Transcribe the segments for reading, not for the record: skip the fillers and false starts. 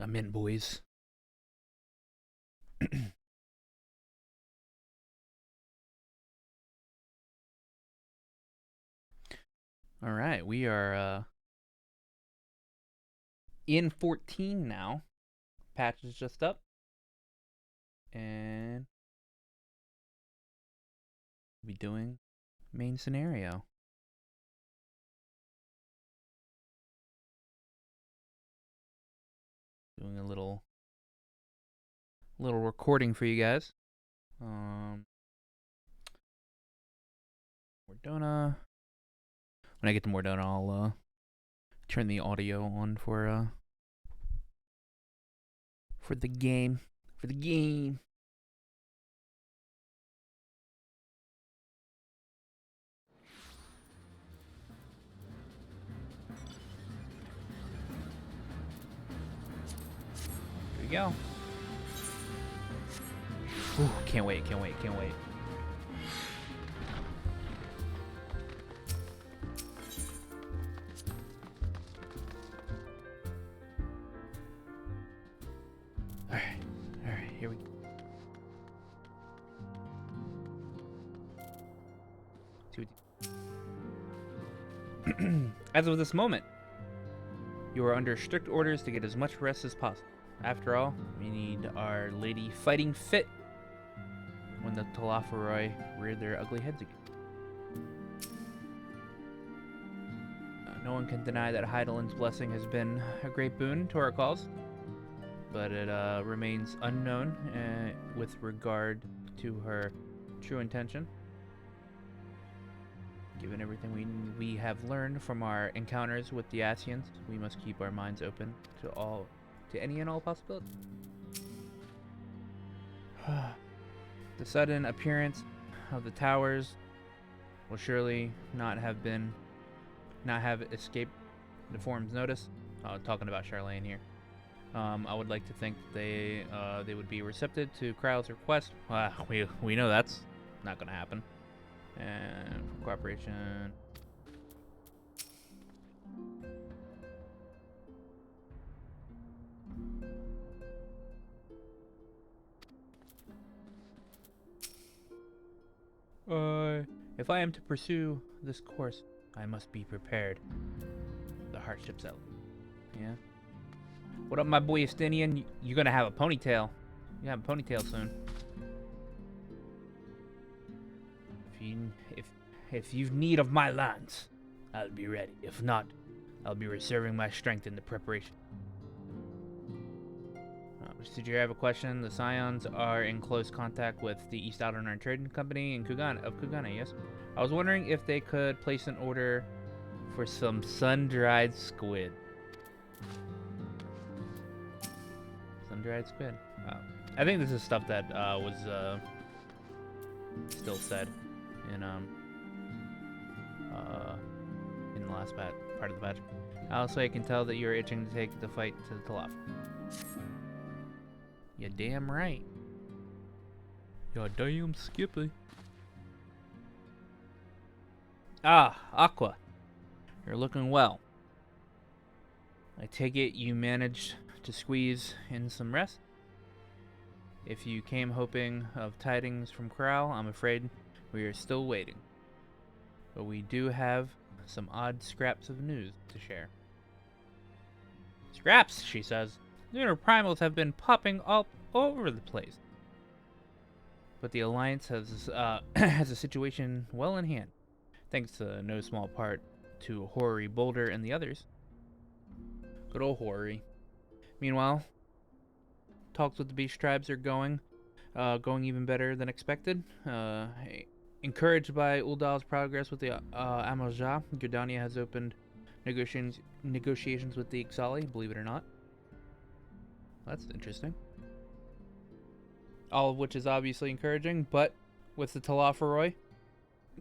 I'm in, boys. All right, we are in 14 now. Patch is just up, and we'll be doing main scenario. Doing a little recording for you guys. Mordona. When I get to Mordona, I'll turn the audio on for the game. For the game. Here we go. Ooh, can't wait. Alright, here we go. As of this moment, you are under strict orders to get as much rest as possible. After all, we need our lady fighting fit when the Talafaroi rear their ugly heads again. No one can deny that Heidelin's blessing has been a great boon to our cause, but it remains unknown with regard to her true intention. Given everything we have learned from our encounters with the Asians, we must keep our minds open to any and all possibilities. The sudden appearance of the towers will surely not have escaped the Forum's notice. Talking about Charlene here. I would like to think they would be receptive to Krau's request. We know that's not going to happen. And cooperation. If I am to pursue this course, I must be prepared. The hardships out. Yeah. What up, my boy Estinian? You're gonna have a ponytail. You have a ponytail soon. If you've need of my lands, I'll be ready. If not, I'll be reserving my strength in the preparation. Did you have a question? The Scions are in close contact with the East Outer Trading Company in Kugana, yes? I was wondering if they could place an order for some sun-dried squid. Sun-dried squid. I think this is stuff that was still said in the last part of the patch. Also, I can tell that you're itching to take the fight to the Talaf. You're damn right. You're damn Skippy. Aqua. You're looking well. I take it you managed to squeeze in some rest? If you came hoping of tidings from Corral, I'm afraid we are still waiting. But we do have some odd scraps of news to share. Scraps, she says. Lunar primals have been popping up over the place. But the Alliance has has a situation well in hand, thanks to no small part to Hoary Boulder and the others. Good old Hoary. Meanwhile, talks with the Beast Tribes are going even better than expected. Encouraged by Uldal's progress with the Amalja, Gridania has opened negotiations with the Ixali, believe it or not. That's interesting. All of which is obviously encouraging, but with the Talafaroi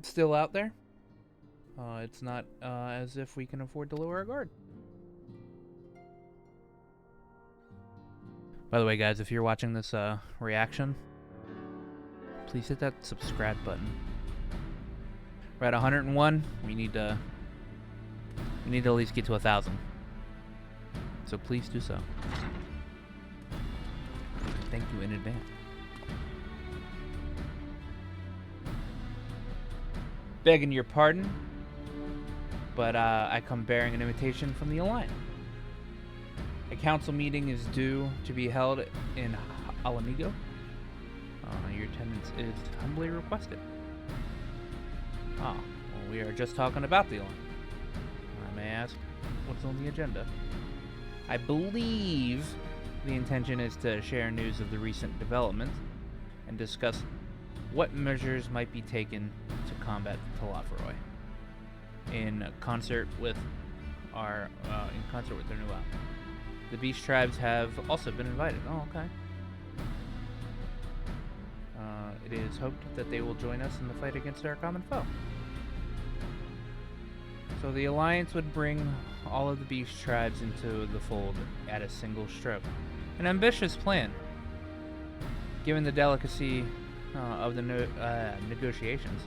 still out there, it's not as if we can afford to lower our guard. By the way, guys, if you're watching this reaction, please hit that subscribe button. We're at 101. We need to at least get to 1,000. So please do so. thank you in advance. Begging your pardon, but I come bearing an invitation from the Alliance. A council meeting is due to be held in Alamigo. Your attendance is humbly requested. Ah, well, we are just talking about the Alliance. I may ask, what's on the agenda? I believe the intention is to share news of the recent developments and discuss what measures might be taken to combat Talaferoi in concert with their new ally. The beast tribes have also been invited. Oh, okay. It is hoped that they will join us in the fight against our common foe. So the Alliance would bring all of the beast tribes into the fold at a single stroke. An ambitious plan, given the delicacy of the negotiations,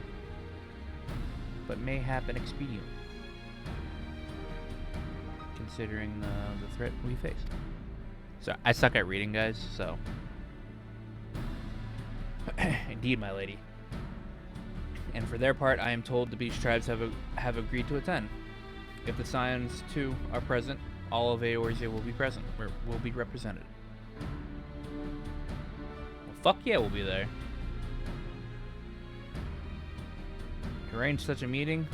but mayhap inexpedient, considering the threat we face. So I suck at reading, guys, so... Indeed, my lady. And for their part, I am told the beast tribes have agreed to attend. If the Scions, too, are present, all of Eorzea will be present, or will be represented. Well, fuck yeah, we'll be there. To arrange such a meeting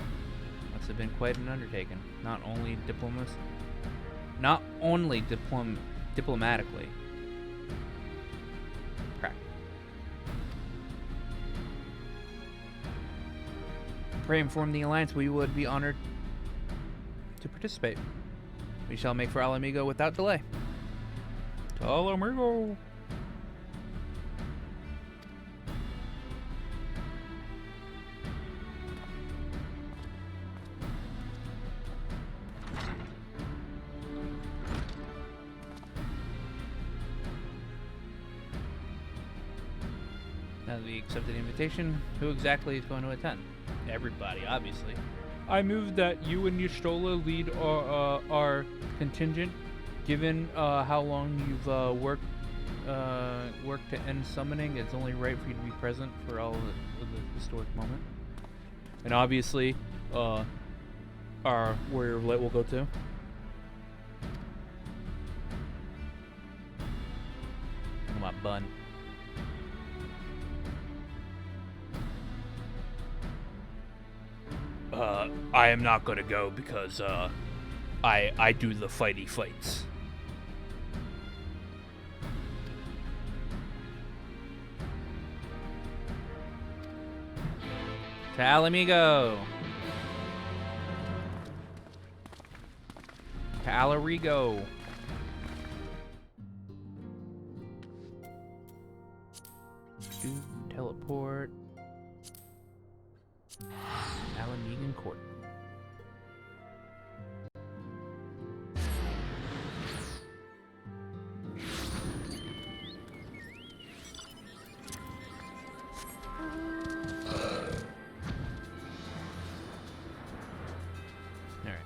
must have been quite an undertaking. Not only diplomatically. Pray inform the Alliance we would be honored to participate. We shall make for Alamigo without delay. To Alamigo! Now that we accepted the invitation, who exactly is going to attend? Everybody, obviously. I move that you and Y'shtola lead our contingent. Given how long you've worked to end summoning, it's only right for you to be present for all of the historic moment. And obviously, our Warrior of Light will go too. Look at my bun. I am not gonna go because, I do the fighty fights. To Alamigo! To Alarigo! Teleport. Alamigan Court. Alright.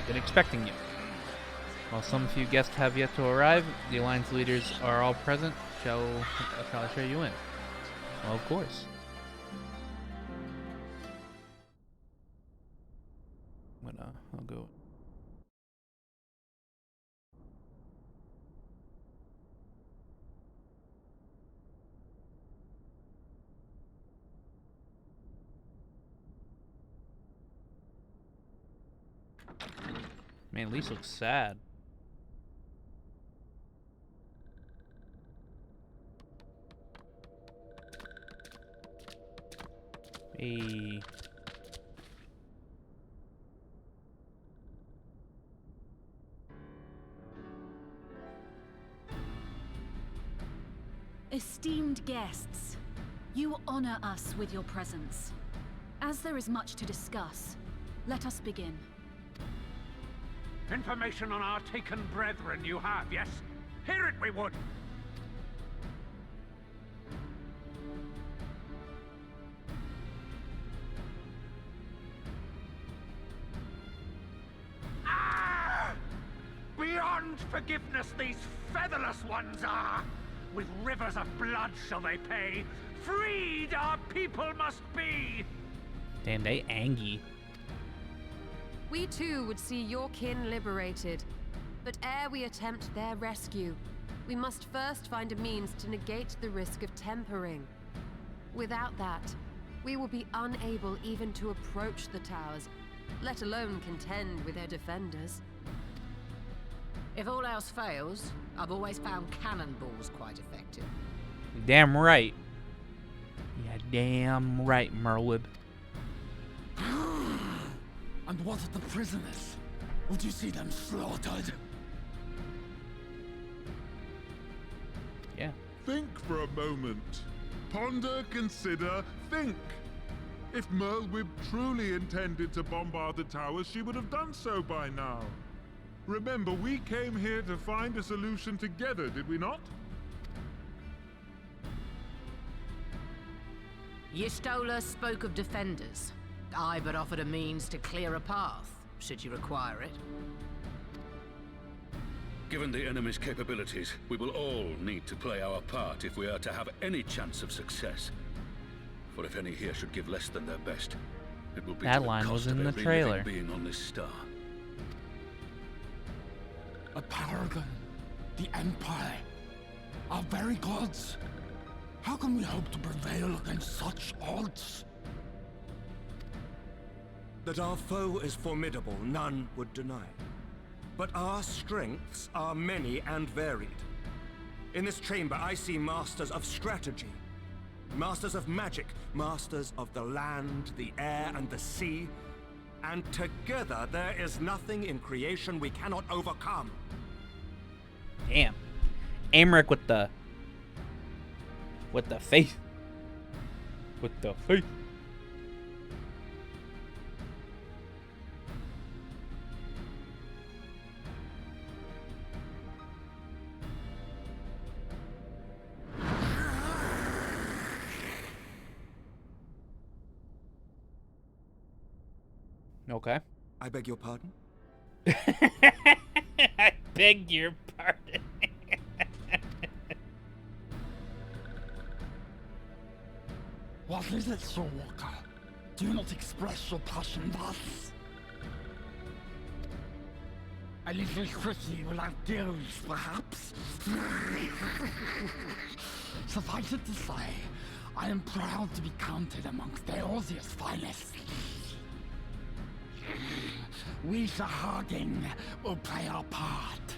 Been expecting you. While some few guests have yet to arrive, the Alliance leaders are all present. Shall I show you in? Well, of course. I'll go. Man, Lise looks sad. Hey. Esteemed guests, you honor us with your presence. As there is much to discuss, let us begin. Information on our taken brethren you have, yes? Hear it we would! Ah! Beyond forgiveness these featherless ones are! With rivers of blood shall they pay. Freed our people must be! Damn, they angy. We too would see your kin liberated. But ere we attempt their rescue, we must first find a means to negate the risk of tempering. Without that, we will be unable even to approach the towers, let alone contend with their defenders. If all else fails, I've always found cannonballs quite effective. Damn right. Yeah, damn right, Merlib. And what of the prisoners? Would you see them slaughtered? Yeah. Think for a moment. Ponder, consider, think. If Merlwib truly intended to bombard the towers, she would have done so by now. Remember, we came here to find a solution together, did we not? Y'shtola spoke of defenders. I but offered a means to clear a path, should you require it. Given the enemy's capabilities, we will all need to play our part if we are to have any chance of success. For if any here should give less than their best, it will be That to line the was cost in of the every living trailer. being on this star. A paragon, the Empire, our very gods. How can we hope to prevail against such odds? That our foe is formidable, none would deny. But our strengths are many and varied. In this chamber, I see masters of strategy, masters of magic, masters of the land, the air, and the sea. And together, there is nothing in creation we cannot overcome. Damn. Amric with the faith. With the faith. Okay. I beg your pardon? I beg your pardon. What is it, Sir Walker? Do you not express your passion thus? A little quickly without gills, perhaps? Suffice it to say, I am proud to be counted amongst Eorzea's finest. We Sahagin will play our part.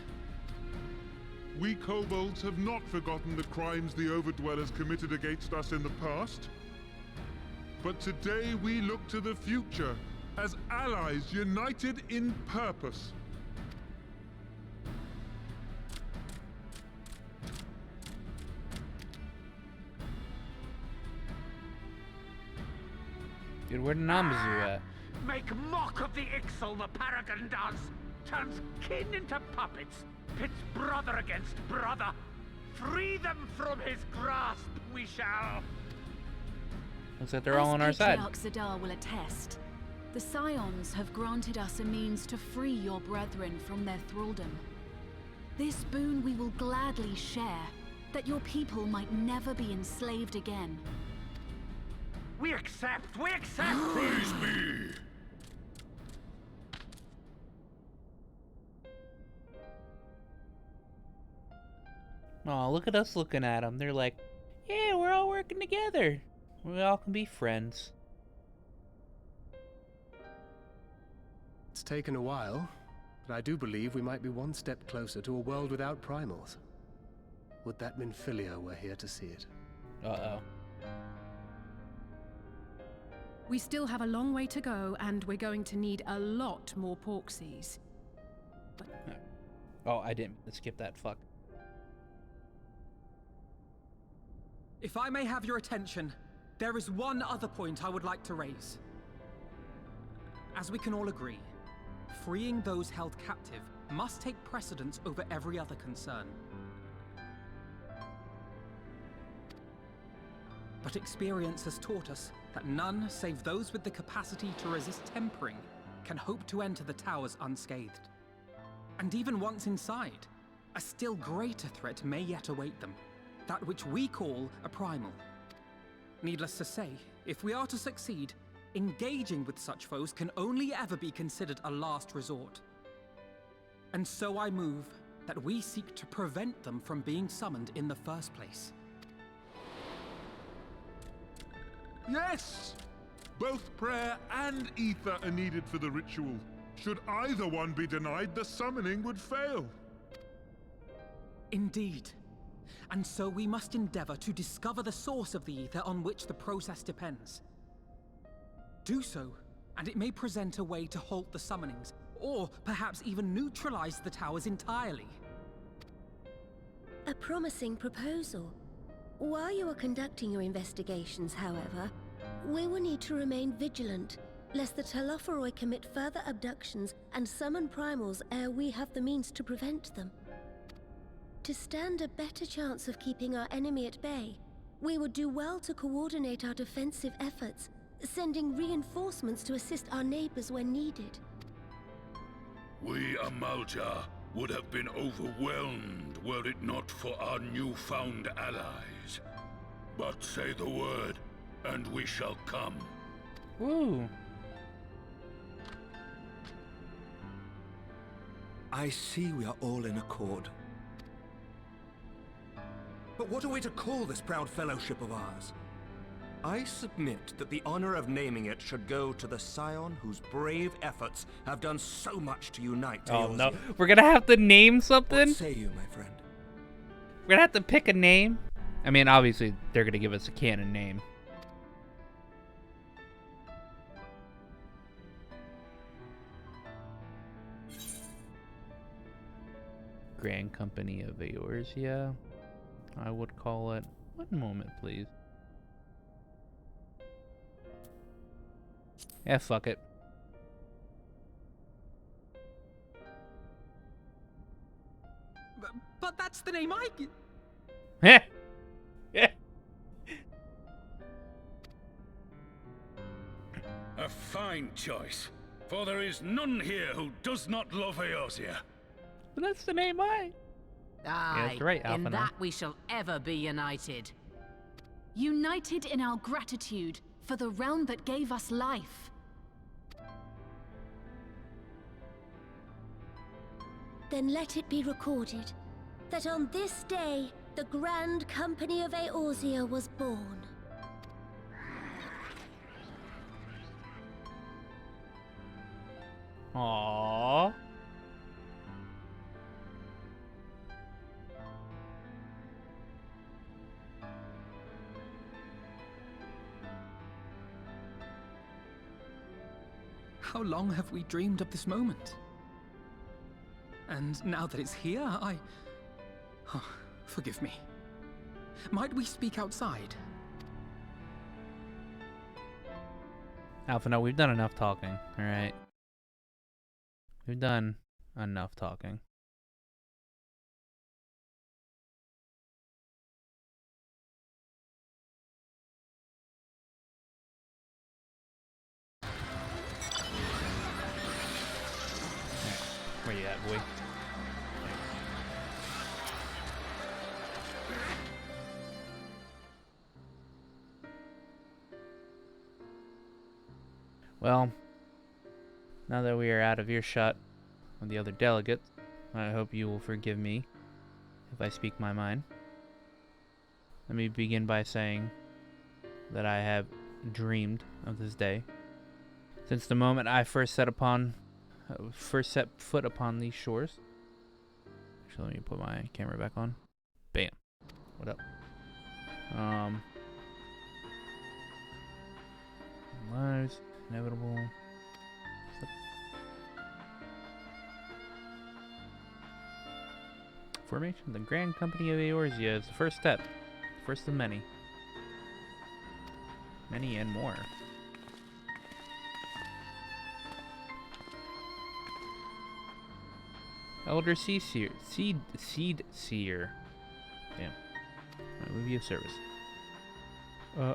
We kobolds have not forgotten the crimes the Overdwellers committed against us in the past. But today we look to the future, as allies united in purpose. Dude, where the Namazu at? Make mock of the Ixal the Paragon does! Turns kin into puppets! Pits brother against brother! Free them from his grasp, we shall! Looks like they're all on our side. Patriarch Zadar will attest, the Scions have granted us a means to free your brethren from their thraldom. This boon we will gladly share, that your people might never be enslaved again. We accept! We accept! Praise me! Oh, look at us looking at them. They're like, yeah, we're all working together. We all can be friends. It's taken a while, but I do believe we might be one step closer to a world without primals. Would that Minfilia were here to see it. Uh-oh. We still have a long way to go, and we're going to need a lot more porksies. Oh, I didn't skip that. Fuck. If I may have your attention, there is one other point I would like to raise. As we can all agree, freeing those held captive must take precedence over every other concern. But experience has taught us that none save those with the capacity to resist tempering can hope to enter the towers unscathed. And even once inside, a still greater threat may yet await them, that which we call a primal. Needless to say, if we are to succeed, engaging with such foes can only ever be considered a last resort. And so I move that we seek to prevent them from being summoned in the first place. Yes! Both prayer and ether are needed for the ritual. Should either one be denied, the summoning would fail. Indeed. And so we must endeavor to discover the source of the ether on which the process depends. Do so, and it may present a way to halt the summonings, or perhaps even neutralize the towers entirely. A promising proposal. While you are conducting your investigations, however, we will need to remain vigilant, lest the Telophoroi commit further abductions and summon primals ere we have the means to prevent them. To stand a better chance of keeping our enemy at bay, we would do well to coordinate our defensive efforts, sending reinforcements to assist our neighbors when needed. We Amalja would have been overwhelmed were it not for our newfound allies. But say the word, and we shall come. Ooh. I see we are all in accord. But what are we to call this proud fellowship of ours? I submit that the honor of naming it should go to the scion whose brave efforts have done so much to unite Oh Eorzea. no, we're gonna have to name something? What say you, my friend? We're gonna have to pick a name? I mean, obviously, they're gonna give us a canon name. Grand Company of Eorzea, I would call it. One moment, please. Yeah, fuck it. But that's the name I... Heh! Yeah. A fine choice, for there is none here who does not love Eorzea. But that's the name I... Aye, that's right, in Alpha. that we shall ever be united. United in our gratitude for the realm that gave us life. Then let it be recorded that on this day, the Grand Company of Eorzea was born. Aww. How long have we dreamed of this moment? And now that it's here, Oh, forgive me. Might we speak outside? Alpha, no, we've done enough talking, alright? We've done enough talking. Where you at, boy? Well, now that we are out of earshot of the other delegates, I hope you will forgive me if I speak my mind. Let me begin by saying that I have dreamed of this day since the moment I first set foot upon these shores. Actually, let me put my camera back on. Bam. What up? Lives, inevitable. Formation of the Grand Company of Eorzea is the first step. First of many. Many and more. Elder Seed Seer. Damn. Review of service.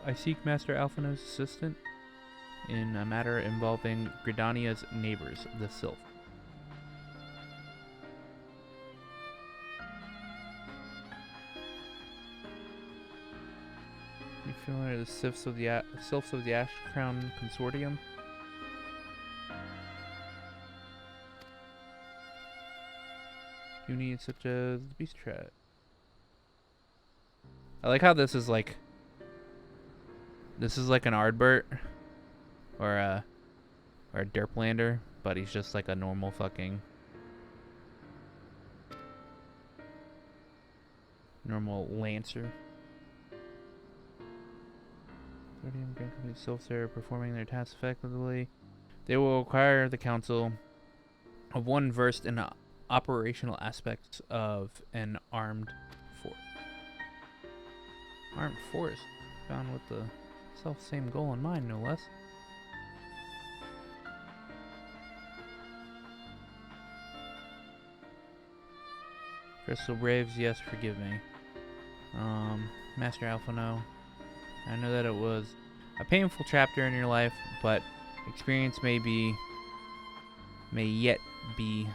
I seek Master Alphino's assistant in a matter involving Gridania's neighbors, the Sylph. You familiar with the Sylphs of the Ash Crown Consortium? Units such as the Beast Trap. I like how this is like an Aardbert or a Derplander, but he's just like a normal fucking normal Lancer. Grand Company Sylphs are performing their tasks effectively. They will require the council of one versed in operational aspects of an armed force. Armed force, found with the self-same goal in mind, no less. Crystal Braves, yes, forgive me. Master Alphino, I know that it was a painful chapter in your life, but experience may yet be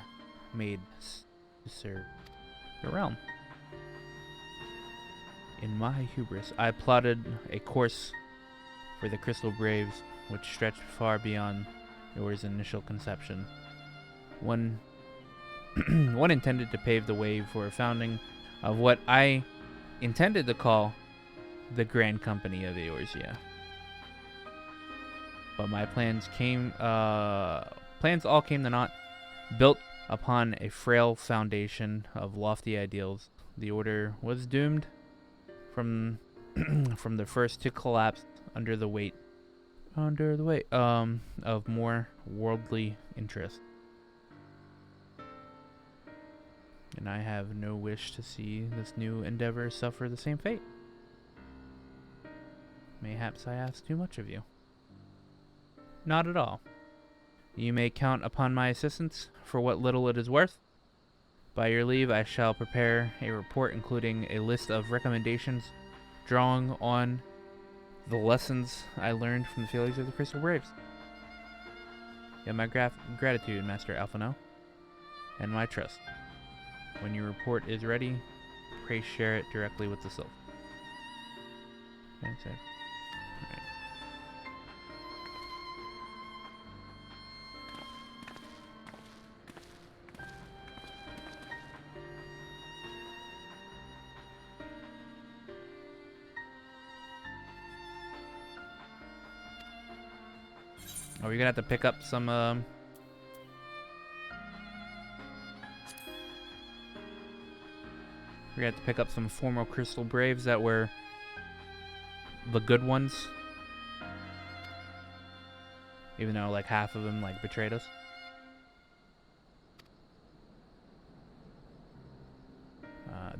made to serve the realm. In my hubris, I plotted a course for the Crystal Braves, which stretched far beyond yours initial conception. One intended to pave the way for a founding of what I intended to call the Grand Company of Eorzea. But my plans all came to naught, built upon a frail foundation of lofty ideals. The order was doomed from the first to collapse under the weight of more worldly interests. And I have no wish to see this new endeavor suffer the same fate. Mayhaps I ask too much of you. Not at all. You may count upon my assistance for what little it is worth. By your leave, I shall prepare a report including a list of recommendations drawing on the lessons I learned from the failures of the Crystal Braves. You have my gratitude, Master Alphino, and my trust. When your report is ready, pray share it directly with the Sylph. That's it. Alright. Are we gonna have to pick up some we have to pick up some former Crystal Braves that were the good ones, even though like half of them like betrayed us.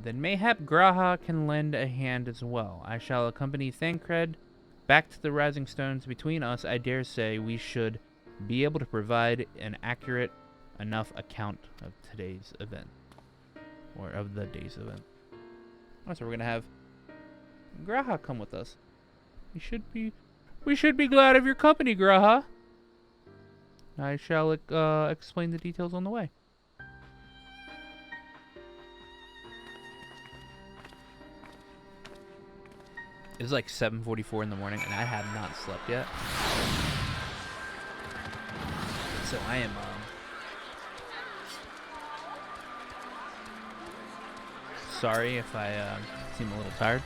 Then mayhap Graha can lend a hand as well. I shall accompany Thancred back to the Rising Stones. Between us, I dare say we should be able to provide an accurate enough account of today's event, or of the day's event. Oh, so we're gonna have Graha come with us. We should be glad of your company, Graha. I shall explain the details on the way. It's like 7:44 in the morning, and I have not slept yet. So I am sorry if I seem a little tired.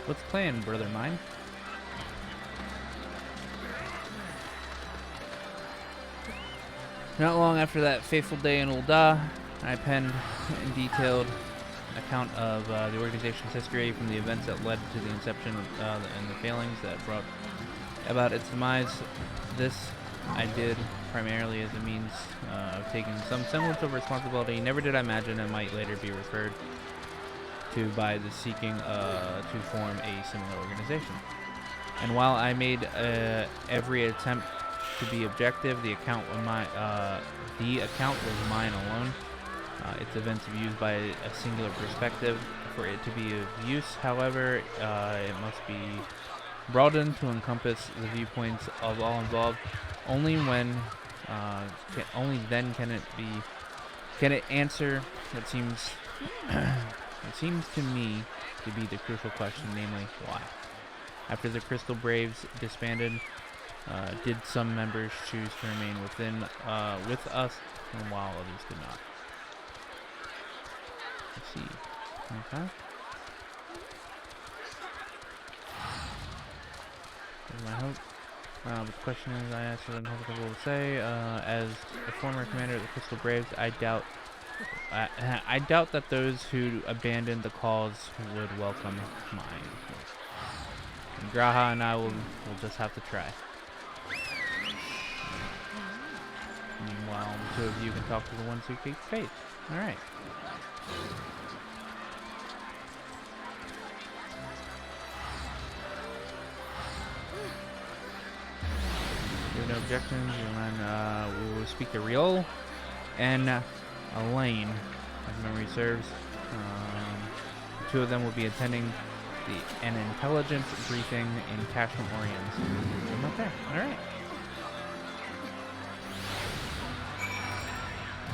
What's the plan, brother mine? Not long after that fateful day in Ul'dah, I penned and detailed account of the organization's history, from the events that led to the inception and the failings that brought about its demise. This I did primarily as a means of taking some semblance of responsibility. Never did I imagine it might later be referred to by the seeking to form a similar organization. And while I made every attempt To be objective, the account was mine alone. Its events are used by a singular perspective. For it to be of use, however, it must be broadened to encompass the viewpoints of all involved. Only then can it answer what seems it seems to me to be the crucial question, namely why. After the Crystal Braves disbanded, did some members choose to remain with us, and while others did not? Let's see. Okay. Here's my hope. But the question is, I asked what I'm comfortable to say. As a former commander of the Crystal Braves, I doubt that those who abandoned the cause would welcome mine. And Graha and I will just have to try. Meanwhile, the two of you can talk to the ones who keep faith. Alright. No objections. We will speak to Riol and Elaine, if memory serves. The two of them will be attending an intelligence briefing in Cashman Oriens. I'm up there. Alright.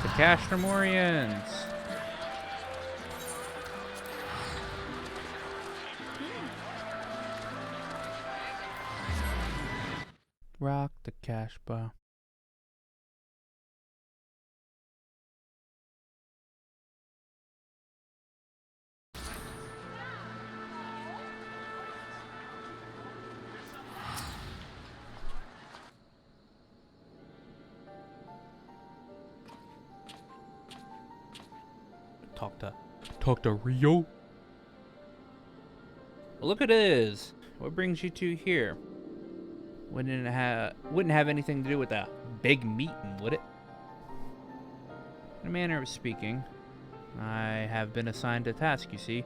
The Cashman Oriens. Rock the cash bar. Talk to Rio. Well, look at this. What brings you two here? Wouldn't have anything to do with a big meeting, would it? In a manner of speaking, I have been assigned a task, you see,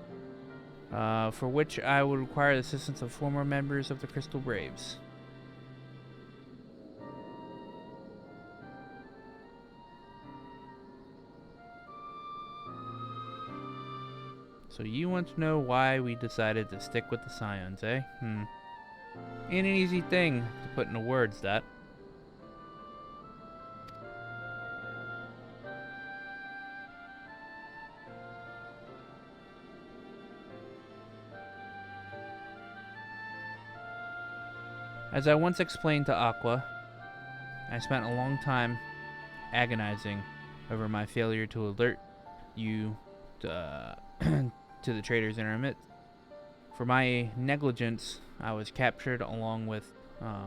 for which I would require the assistance of former members of the Crystal Braves. So you want to know why we decided to stick with the Scions, eh? Ain't an easy thing to put into words, that. As I once explained to Aqua, I spent a long time agonizing over my failure to alert you to the traitors in our midst. For my negligence, I was captured along with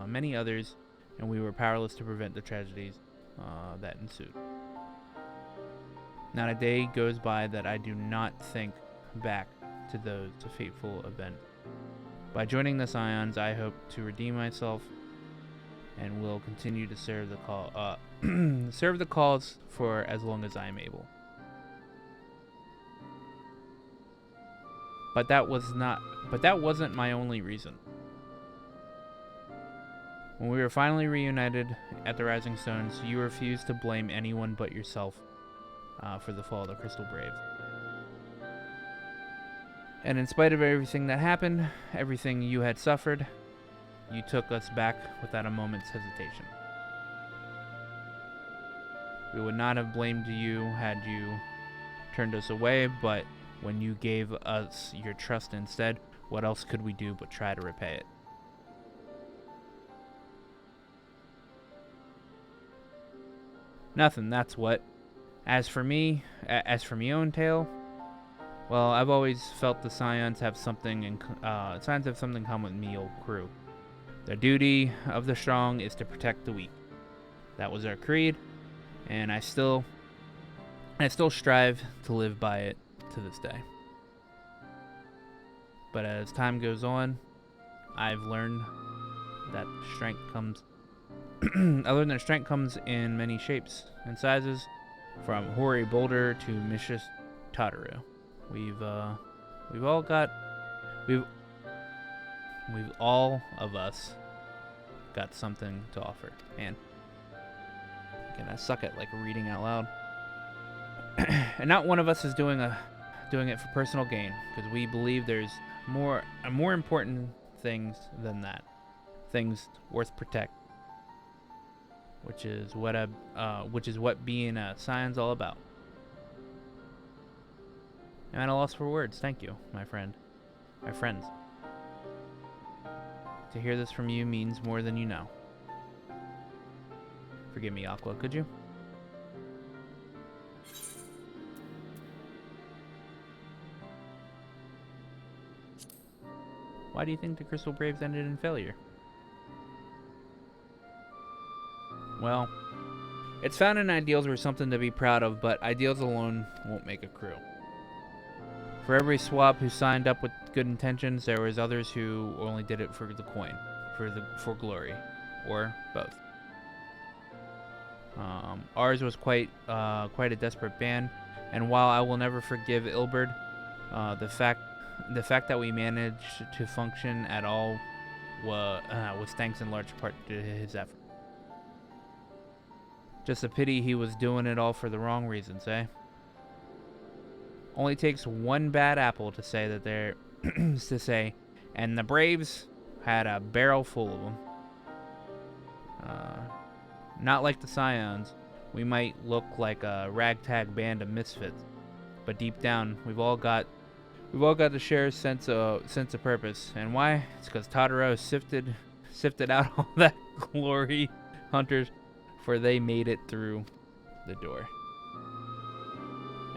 many others, and we were powerless to prevent the tragedies that ensued. Not a day goes by that I do not think back to those fateful events. By joining the Scions, I hope to redeem myself and will continue to serve the cause for as long as I am able. But that wasn't my only reason. When we were finally reunited at the Rising Stones, you refused to blame anyone but yourself for the fall of the Crystal Braves. And in spite of everything that happened, everything you had suffered, you took us back without a moment's hesitation. We would not have blamed you had you turned us away, but when you gave us your trust instead, what else could we do but try to repay it? Nothing, that's what. As for me own tale, well, I've always felt the Scions have something in common with me, old crew. The duty of the strong is to protect the weak. That was our creed, and I still strive to live by it to this day. But as time goes on, I've learned that strength comes in many shapes and sizes, from hoary boulder to Mishis Tataru. We've all of us got something to offer. Man, again, I suck at like reading out loud. And not one of us is doing it for personal gain, because we believe there's more important things than that, things worth protect, which is what being a Scion's all about. I'm at a loss for words. Thank you, my friends. To hear this from you means more than you know. Forgive me, Aqua, could you? Why do you think the Crystal Braves ended in failure? Well, it's founding ideals were something to be proud of, but ideals alone won't make a crew. For every swap who signed up with good intentions, there was others who only did it for the coin, for glory, or both. Ours was quite a desperate band, and while I will never forgive Ilberd, the fact that we managed to function at all was thanks in large part to his effort. Just a pity he was doing it all for the wrong reasons, eh? Only takes one bad apple to say that they're and the Braves had a barrel full of them. Not like the Scions, we might look like a ragtag band of misfits, but deep down, we've all got to share a sense of purpose. And why? It's because Totoro sifted out all that glory hunters, for they made it through the door.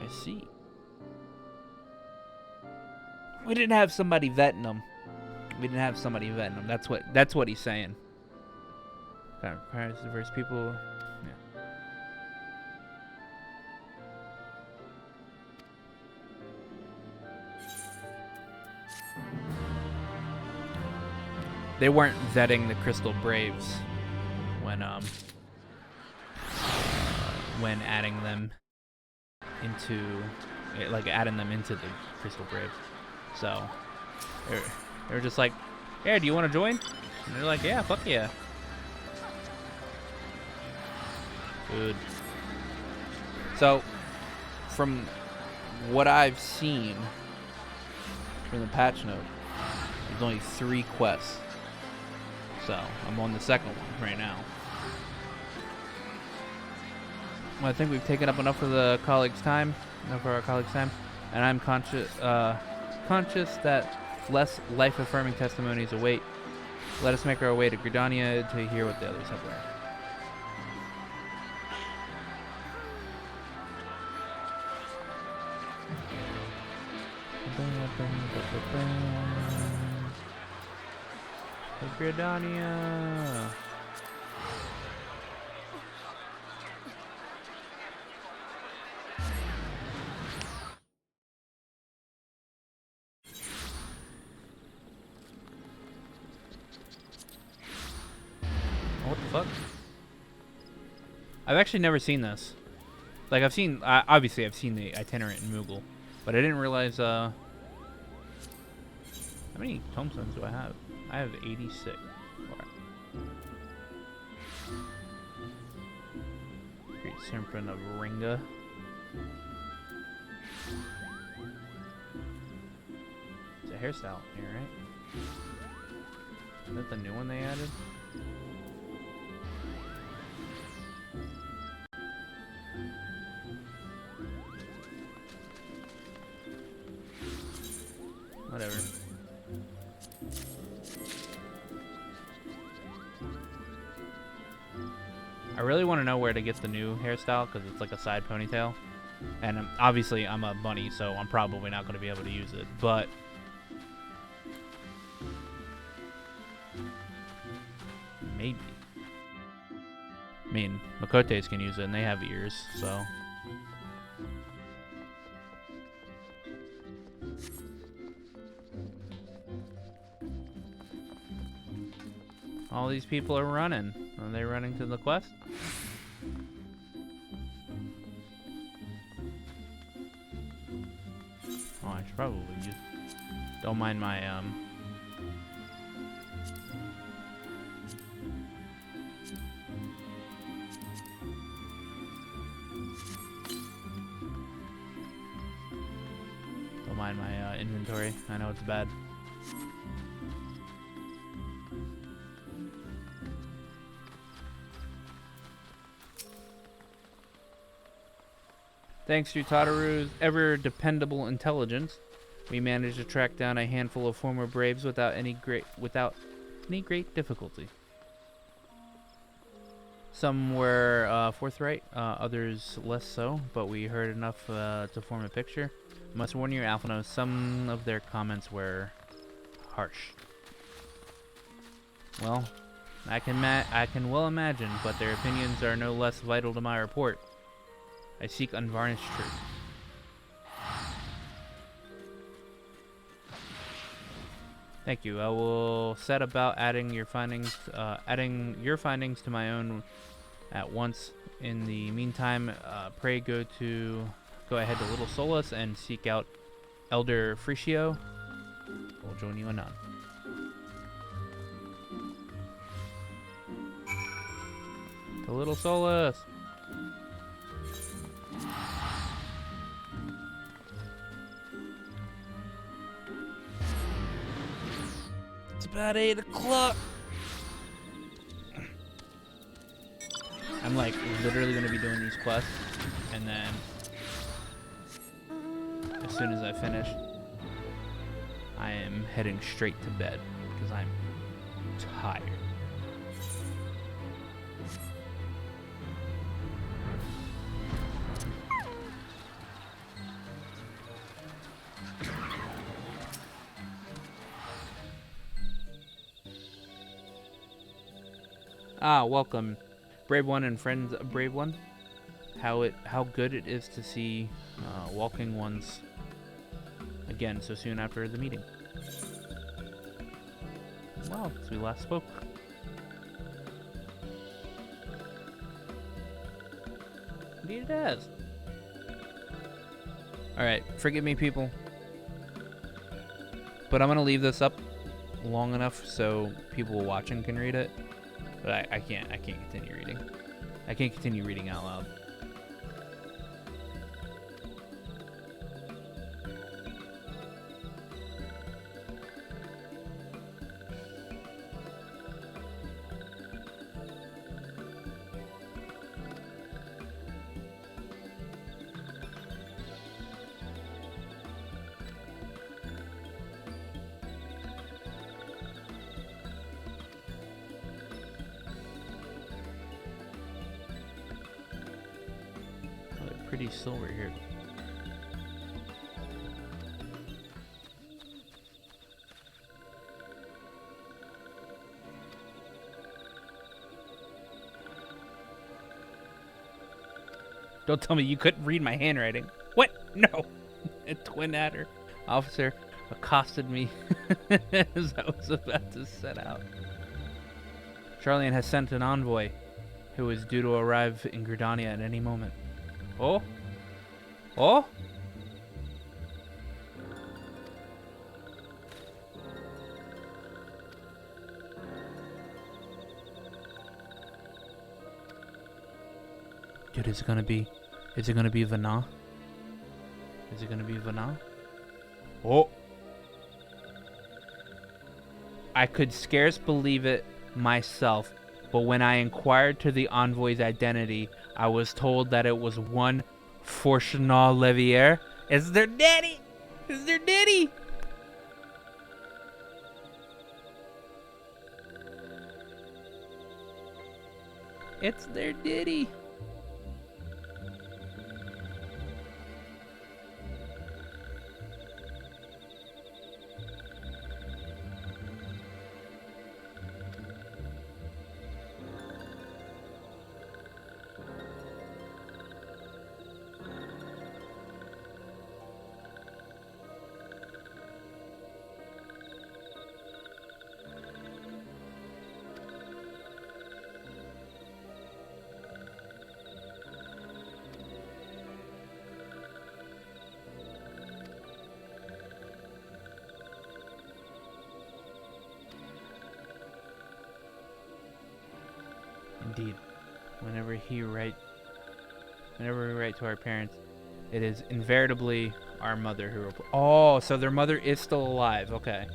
I see. We didn't have somebody vetting them. That's what he's saying. That requires diverse people. Yeah. They weren't vetting the Crystal Braves when adding them into the Crystal Braves. So they were just like, "Hey, do you want to join?" And they're like, "Yeah, fuck yeah." Good. So, from what I've seen from the patch note, there's only 3 quests. So, I'm on the second one right now. Well, I think we've taken up enough of our colleagues' time, and I'm conscious that less life-affirming testimonies await. Let us make our way to Gridania to hear what the others have learned. Gridania. What the fuck? I've actually never seen this. Like, obviously I've seen the itinerant in Moogle, but I didn't realize, how many tombstones do I have? I have 86. Alright. Great Serpent of Ringa. It's a hairstyle here, right? Is that the new one they added? Whatever. I really want to know where to get the new hairstyle, because it's like a side ponytail. And obviously I'm a bunny, so I'm probably not going to be able to use it, but... maybe. I mean, Makotes can use it, and they have ears, so... all these people are running. Are they running to the quest? Oh, I should probably use... don't mind my, mind my inventory. I know it's bad. Thanks to Tataru's ever-dependable intelligence, we managed to track down a handful of former Braves without any great difficulty. Some were forthright, others less so, but we heard enough to form a picture. I must warn you, Alphino, some of their comments were harsh. Well, I can well imagine, but their opinions are no less vital to my report. I seek unvarnished truth. Thank you. I will set about adding your findings to my own at once. In the meantime, pray go ahead to Little Solus and seek out Elder Fricio. We'll join you anon. To Little Solus. It's about 8 o'clock. I'm like literally gonna be doing these quests, and then as soon as I finish, I am heading straight to bed because I'm tired. Ah, welcome, Brave One and friends of Brave One. How good it is to see walking ones again so soon after the meeting. Wow, since we last spoke. Indeed it has. Alright, forgive me, people. But I'm gonna leave this up long enough so people watching can read it. But I can't continue reading. I can't continue reading out loud. Pretty silver here. Don't tell me you couldn't read my handwriting. What? No. A twin adder officer accosted me as I was about to set out. Charlian has sent an envoy who is due to arrive in Gridania at any moment. Oh? Oh? Dude, is it gonna be Vana? Is it gonna be Vana? Oh! I could scarce believe it myself, but when I inquired to the envoy's identity, I was told that it was one Fortunal Levier. Is their daddy? Is their daddy? It's their daddy. Indeed, whenever we write to our parents, It is invariably our mother who... Oh, so their mother is still alive. Okay.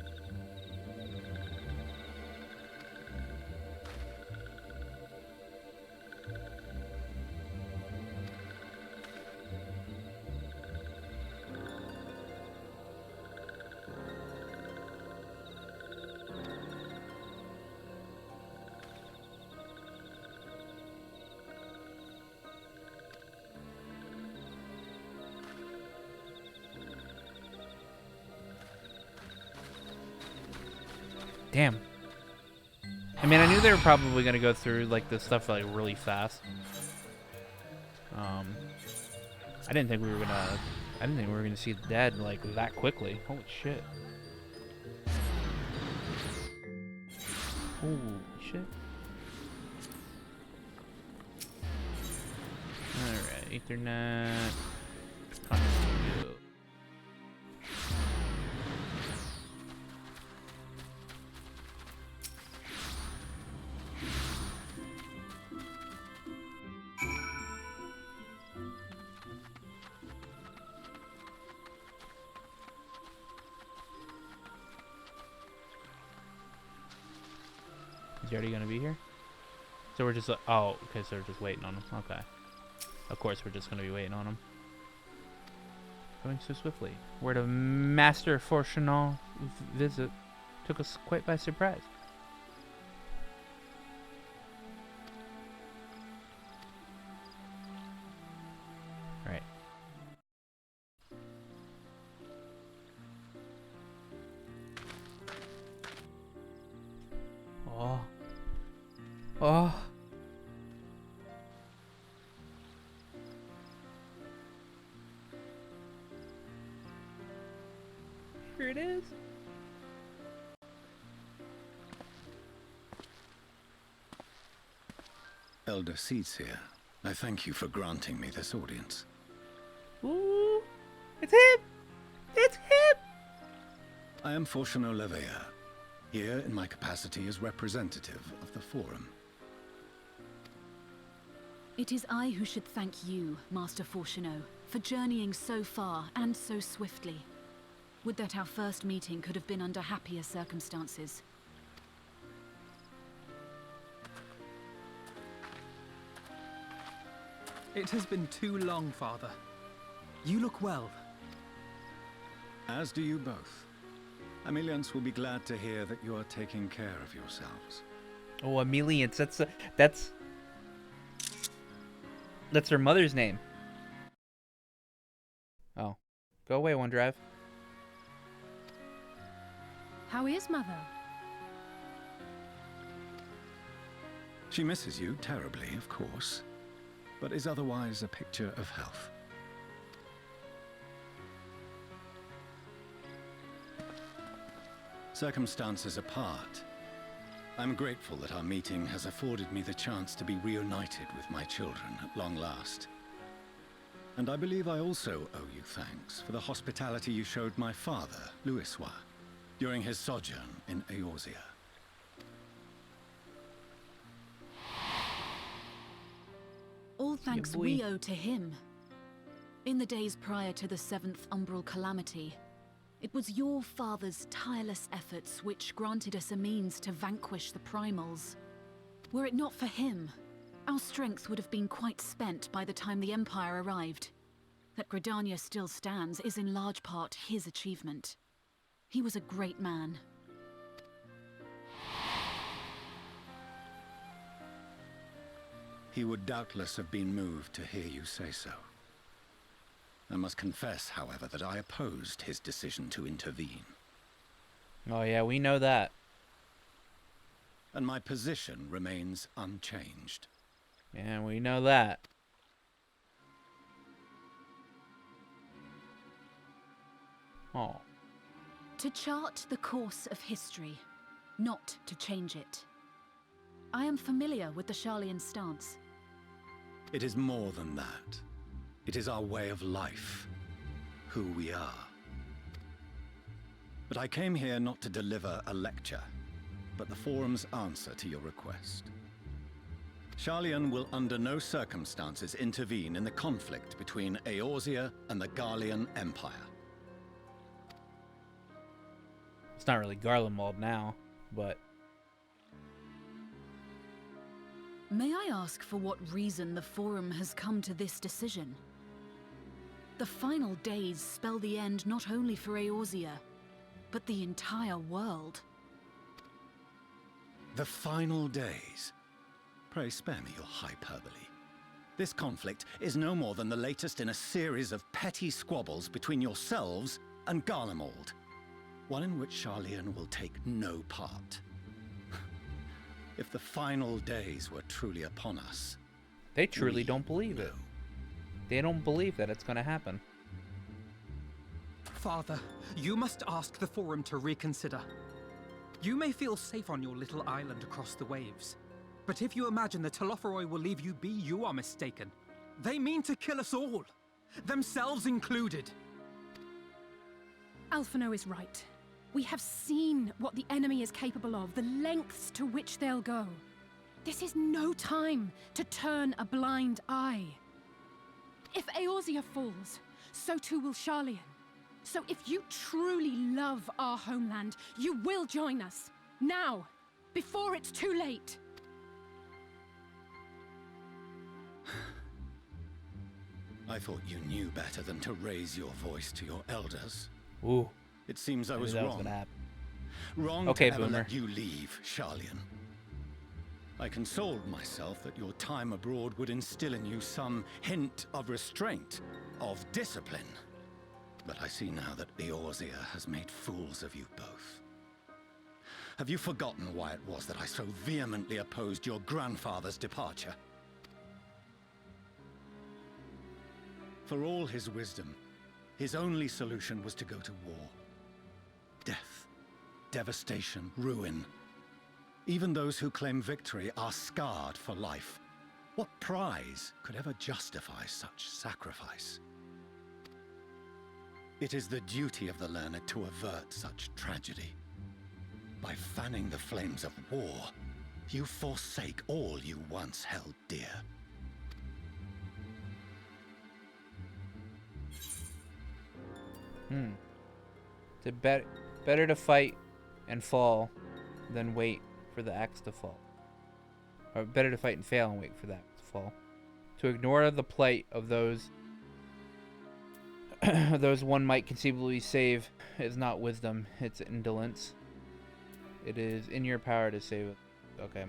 Damn. I mean, I knew they were probably gonna go through like this stuff like really fast. I didn't think we were gonna. I didn't think we were gonna see the dead like that quickly. Holy shit. Holy shit. Alright, Ethernet. Continue. Is he already gonna be here? So we're just oh, okay, so we're just waiting on him. Okay. Of course we're just gonna be waiting on him. Going so swiftly. Word of Master Fortunal visit took us quite by surprise. Alright. Oh. Oh. Here it is. Elder Seats here. I thank you for granting me this audience. Ooh. It's him! It's him! I am Fortuno Levea, here in my capacity as representative of the Forum. It is I who should thank you, Master Fortuno, for journeying so far and so swiftly. Would that our first meeting could have been under happier circumstances. It has been too long, Father. You look well. As do you both. Amelians will be glad to hear that you are taking care of yourselves. Oh, Amelians, that's her mother's name. Oh. Go away, OneDrive. How is Mother? She misses you terribly, of course, but is otherwise a picture of health. Circumstances apart, I'm grateful that our meeting has afforded me the chance to be reunited with my children at long last. And I believe I also owe you thanks for the hospitality you showed my father, Louisois, during his sojourn in Eorzea. All thanks we owe to him. In the days prior to the 7th Umbral Calamity, it was your father's tireless efforts which granted us a means to vanquish the Primals. Were it not for him, our strength would have been quite spent by the time the Empire arrived. That Gridania still stands is in large part his achievement. He was a great man. He would doubtless have been moved to hear you say so. I must confess, however, that I opposed his decision to intervene. Oh yeah, we know that. And my position remains unchanged. Yeah, we know that. Oh. To chart the course of history, not to change it. I am familiar with the Sharlayan stance. It is more than that. It is our way of life, who we are. But I came here not to deliver a lecture, but the Forum's answer to your request. Sharlayan will under no circumstances intervene in the conflict between Eorzea and the Garlean Empire. It's not really Garlemald now, but... May I ask for what reason the Forum has come to this decision? The final days spell the end not only for Eorzea, but the entire world. The final days? Pray spare me your hyperbole. This conflict is no more than the latest in a series of petty squabbles between yourselves and Garlemald. One in which Sharlayan will take no part. If the final days were truly upon us... They truly don't believe it. They don't believe that it's gonna happen. Father, you must ask the Forum to reconsider. You may feel safe on your little island across the waves, but if you imagine the Telophoroi will leave you be, you are mistaken. They mean to kill us all, themselves included. Alphino is right. We have seen what the enemy is capable of, the lengths to which they'll go. This is no time to turn a blind eye. If Eorzea falls, so too will Sharlayan. So if you truly love our homeland, you will join us. Now, before it's too late. I thought you knew better than to raise your voice to your elders. Ooh. It seems I was that wrong. Was gonna happen. Wrong okay, to ever Boomer. let you leave, Sharlayan. I consoled myself that your time abroad would instill in you some hint of restraint, of discipline. But I see now that Eorzea has made fools of you both. Have you forgotten why it was that I so vehemently opposed your grandfather's departure? For all his wisdom, his only solution was to go to war. Death, devastation, ruin. Even those who claim victory are scarred for life. What prize could ever justify such sacrifice? It is the duty of the learned to avert such tragedy. By fanning the flames of war, you forsake all you once held dear. It's better to fight and fall than wait for the axe to fall. Or better to fight and fail and wait for that to fall. To ignore the plight of those those one might conceivably save is not wisdom, it's indolence. It is in your power to save it. Okay.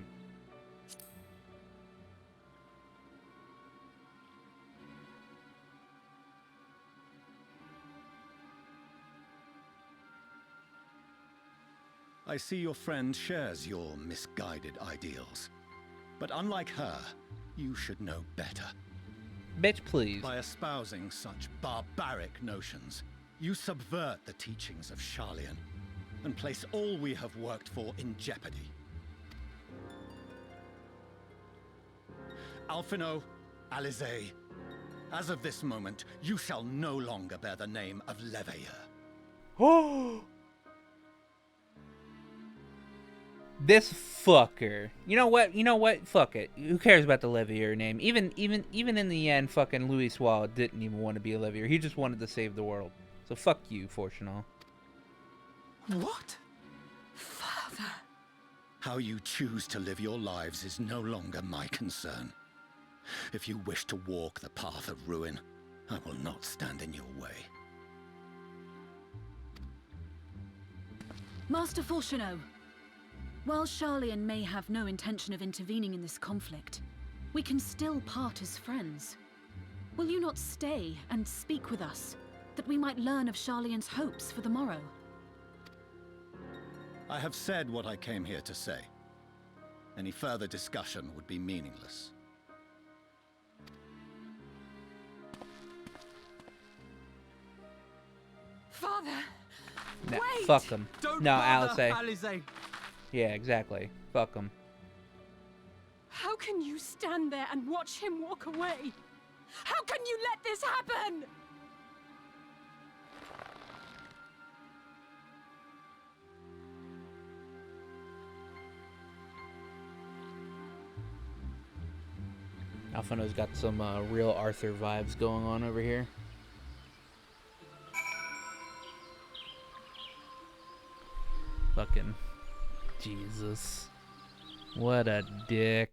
I see your friend shares your misguided ideals. But unlike her, you should know better. Bitch, please. By espousing such barbaric notions, you subvert the teachings of Sharlayan and place all we have worked for in jeopardy. Alphino, Alize, as of this moment, you shall no longer bear the name of Leveilleur. Oh! This fucker. You know what? Fuck it. Who cares about the Leveilleur name? Even in the end, fucking Louis Swall didn't even want to be a Leveilleur. He just wanted to save the world. So fuck you, Fortunal. What? Father. How you choose to live your lives is no longer my concern. If you wish to walk the path of ruin, I will not stand in your way. Master Fortuno, while Sharlayan may have no intention of intervening in this conflict, we can still part as friends. Will you not stay and speak with us, that we might learn of Sharlayan's hopes for the morrow? I have said what I came here to say. Any further discussion would be meaningless. Father! Nah, Wait! fuck him. Don't No, bother, Alize. Alize. Yeah, exactly. Fuck him. How can you stand there and watch him walk away? How can you let this happen? Alphino's got some real Arthur vibes going on over here. Fucking Jesus. What a dick.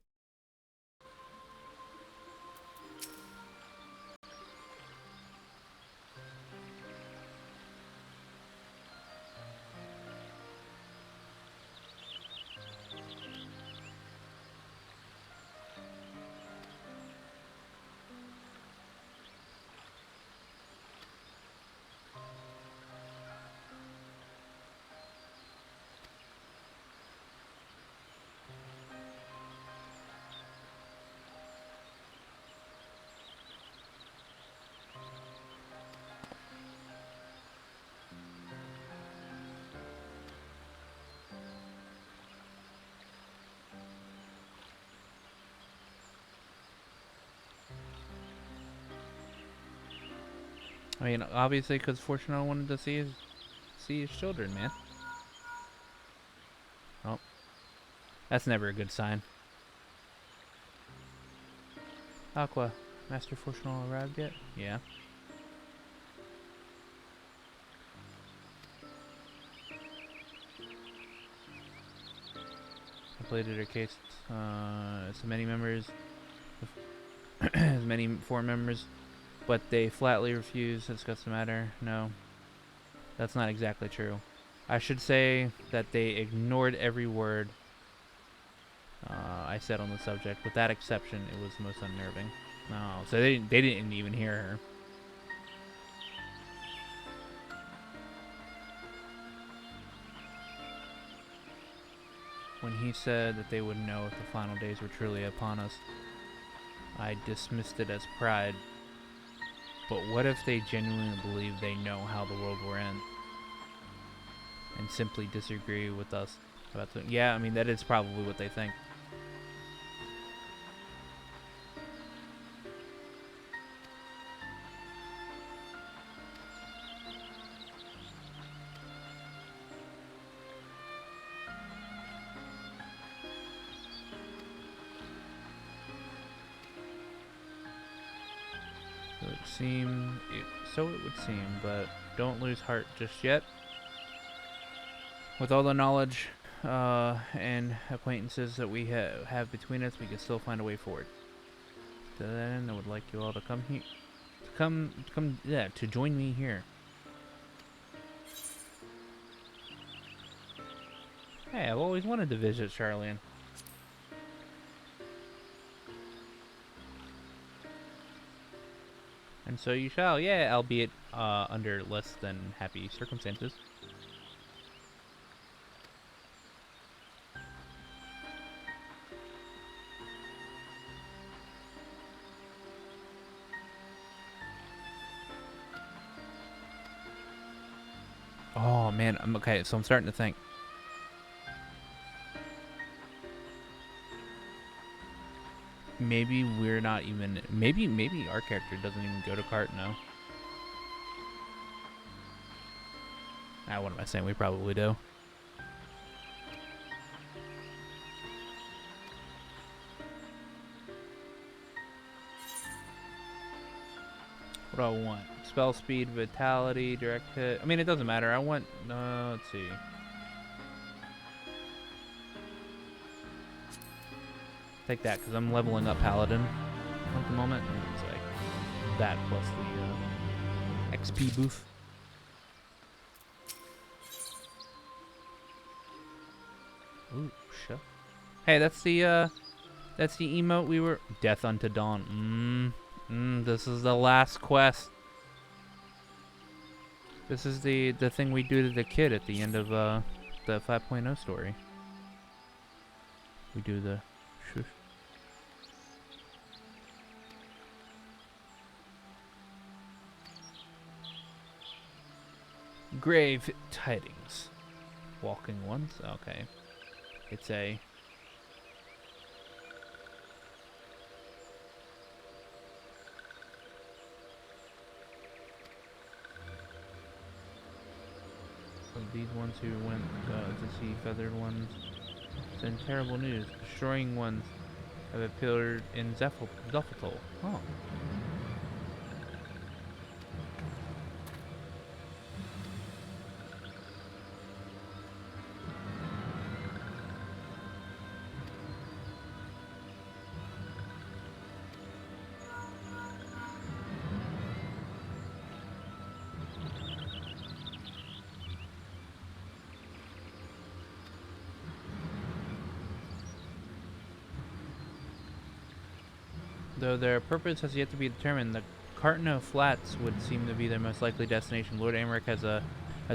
I mean, obviously, because Fortunato wanted to see his children, man. Oh, that's never a good sign. Aqua, Master Fortunato arrived yet? Yeah. Completed her case. So many members, as many foreign members. But they flatly refuse to discuss the matter. No, that's not exactly true. I should say that they ignored every word I said on the subject. With that exception, it was most unnerving. No, so they didn't even hear her. When he said that they would know if the final days were truly upon us, I dismissed it as pride. But what if they genuinely believe they know how the world will end and simply disagree with us about the... Yeah, I mean, that is probably what they think. So it would seem, but don't lose heart just yet. With all the knowledge and acquaintances that we have between us, we can still find a way forward. To that end, I would like you all to come here, to join me here. Hey, I've always wanted to visit Charlene. And so you shall, yeah, albeit under less than happy circumstances. Oh man, I'm okay, so I'm starting to think. Maybe we're not even, maybe our character doesn't even go to cart now. Ah, what am I saying? We probably do. What do I want? Spell speed, vitality, direct hit. I mean, it doesn't matter. I want, let's see. Take that, because I'm leveling up Paladin at the moment. And it's like that plus the XP boost. Ooh, shit. Hey, that's the emote we were... Death unto Dawn. This is the last quest. This is the thing we do to the kid at the end of the 5.0 story. We do the... Grave tidings. Walking ones? Okay. It's a... Of these ones who went to see feathered ones, send terrible news. Destroying ones have appeared in Zephytol. Oh. Though their purpose has yet to be determined, the Cartno Flats would seem to be their most likely destination. Lord Amric has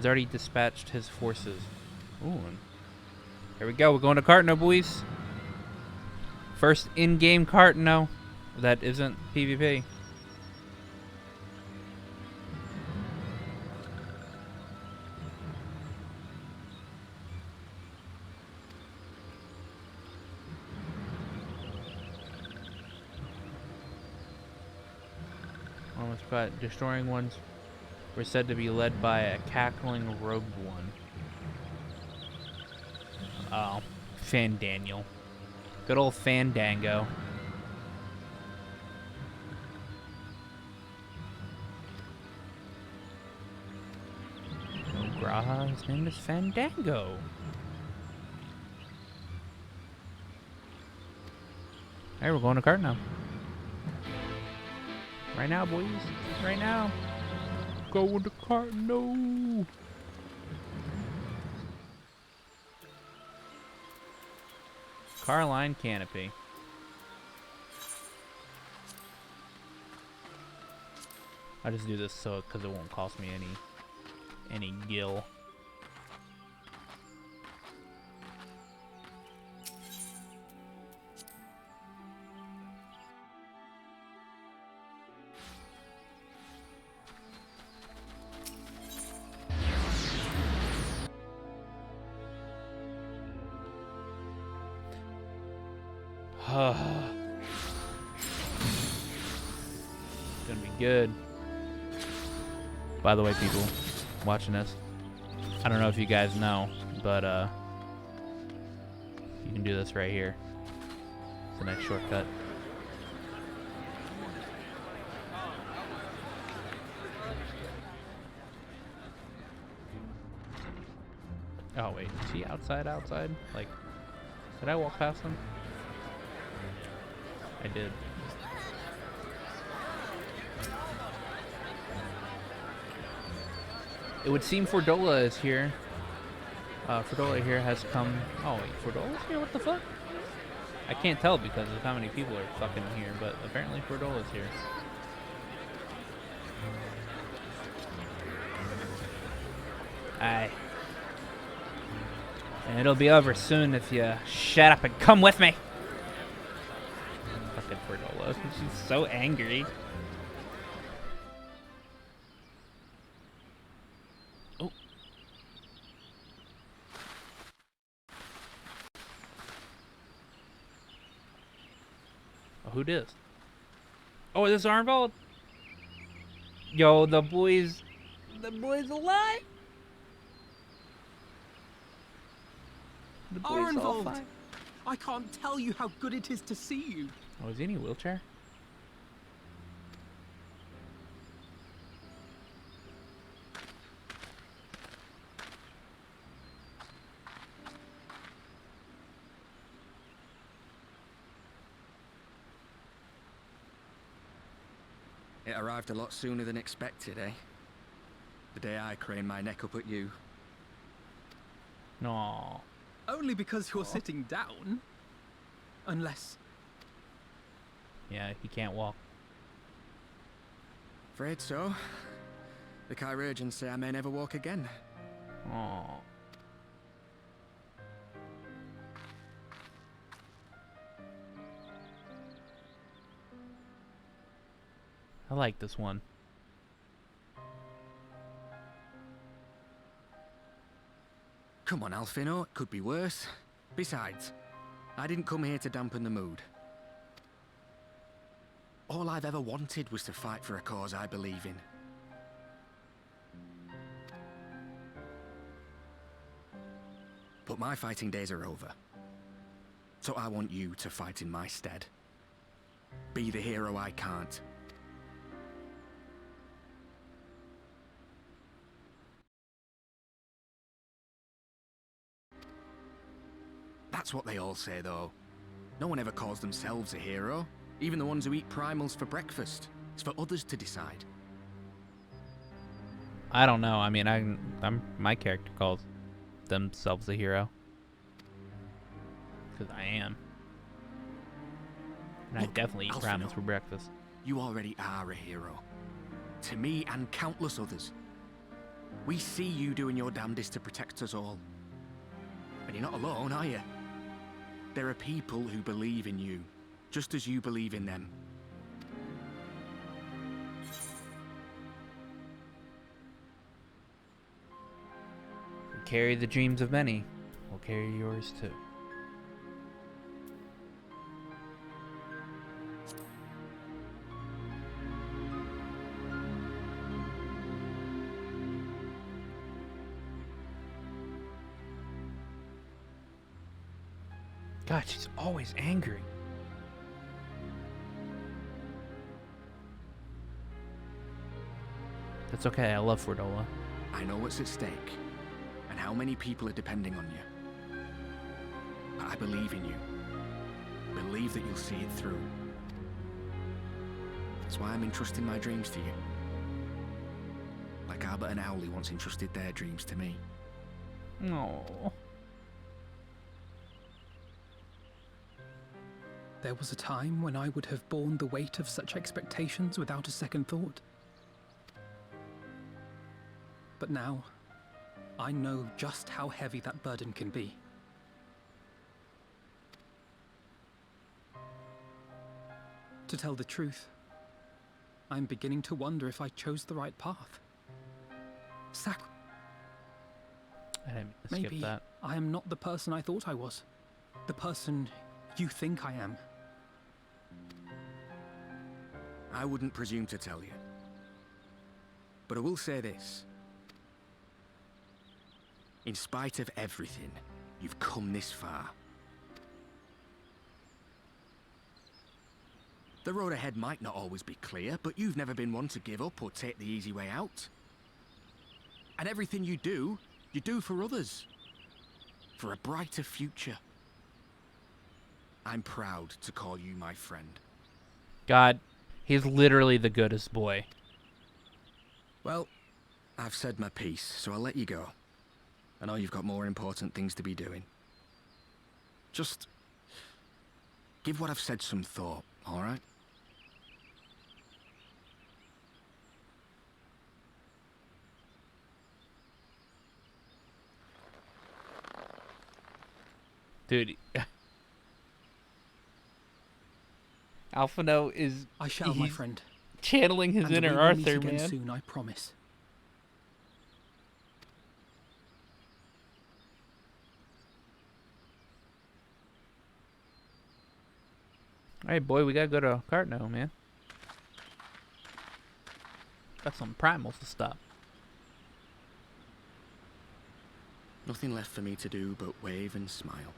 already dispatched his forces. Ooh, and here we go. We're going to Cartno, boys. First in-game Cartno that isn't PvP. Almost got destroying ones were said to be led by a cackling robed one. Oh, Fandaniel. Good old Fandango. Oh, Graha, his name is Fandango. Hey, we're going to Cartno. Right now, boys. Right now. Going to Cartno. Carline Canopy. I just do this so because it won't cost me any gil. Gonna be good. By the way, people watching this, I don't know if you guys know, but you can do this right here. It's a nice shortcut. Oh wait, is he outside? Like, did I walk past him? I did. It would seem Fordola is here. Fordola here has come. Oh wait, Fordola's here? What the fuck? I can't tell because of how many people are fucking here, but apparently Fordola's here. Aye. And it'll be over soon if you shut up and come with me. Fucking Fordola. She's so angry. Oh. Oh, who dis? Oh, is this Arnvald? Yo, the boy's alive. The boy's all fine. I can't tell you how good it is to see you. Oh, is he in a wheelchair? It arrived a lot sooner than expected, eh? The day I craned my neck up at you. No. Only because you're sitting down. Unless... Yeah, he can't walk. Afraid so. The chirurgeons say I may never walk again. Aww. I like this one. Come on, Alfino, it could be worse. Besides, I didn't come here to dampen the mood. All I've ever wanted was to fight for a cause I believe in. But my fighting days are over. So I want you to fight in my stead. Be the hero I can't. That's what they all say, though. No one ever calls themselves a hero. Even the ones who eat primals for breakfast. It's for others to decide. I don't know. I mean, my character calls themselves a hero. Because I am. And Look, I definitely eat Alphinaud, primals for breakfast. You already are a hero. To me and countless others. We see you doing your damnedest to protect us all. And you're not alone, are you? There are people who believe in you, just as you believe in them. We carry the dreams of many. We'll carry yours too. God, she's always angry. That's okay, I love Fordola. I know what's at stake, and how many people are depending on you. But I believe in you. Believe that you'll see it through. That's why I'm entrusting my dreams to you. Like Albert and Owly once entrusted their dreams to me. No. There was a time when I would have borne the weight of such expectations without a second thought. But now, I know just how heavy that burden can be. To tell the truth, I'm beginning to wonder if I chose the right path. I didn't skip Maybe that. I am not the person I thought I was. The person you think I am. I wouldn't presume to tell you. But I will say this. In spite of everything, you've come this far. The road ahead might not always be clear, but you've never been one to give up or take the easy way out. And everything you do for others. For a brighter future. I'm proud to call you my friend. God, he's literally the goodest boy. Well, I've said my piece, so I'll let you go. I know you've got more important things to be doing. Just give what I've said some thought, all right? Dude. Alphinaud is... I shall, my friend. Channeling his And inner we will Arthur, meet again man. soon, I promise. Alright, boy, we gotta go to Cartno, man. Got some primals to stop. Nothing left for me to do but wave and smile.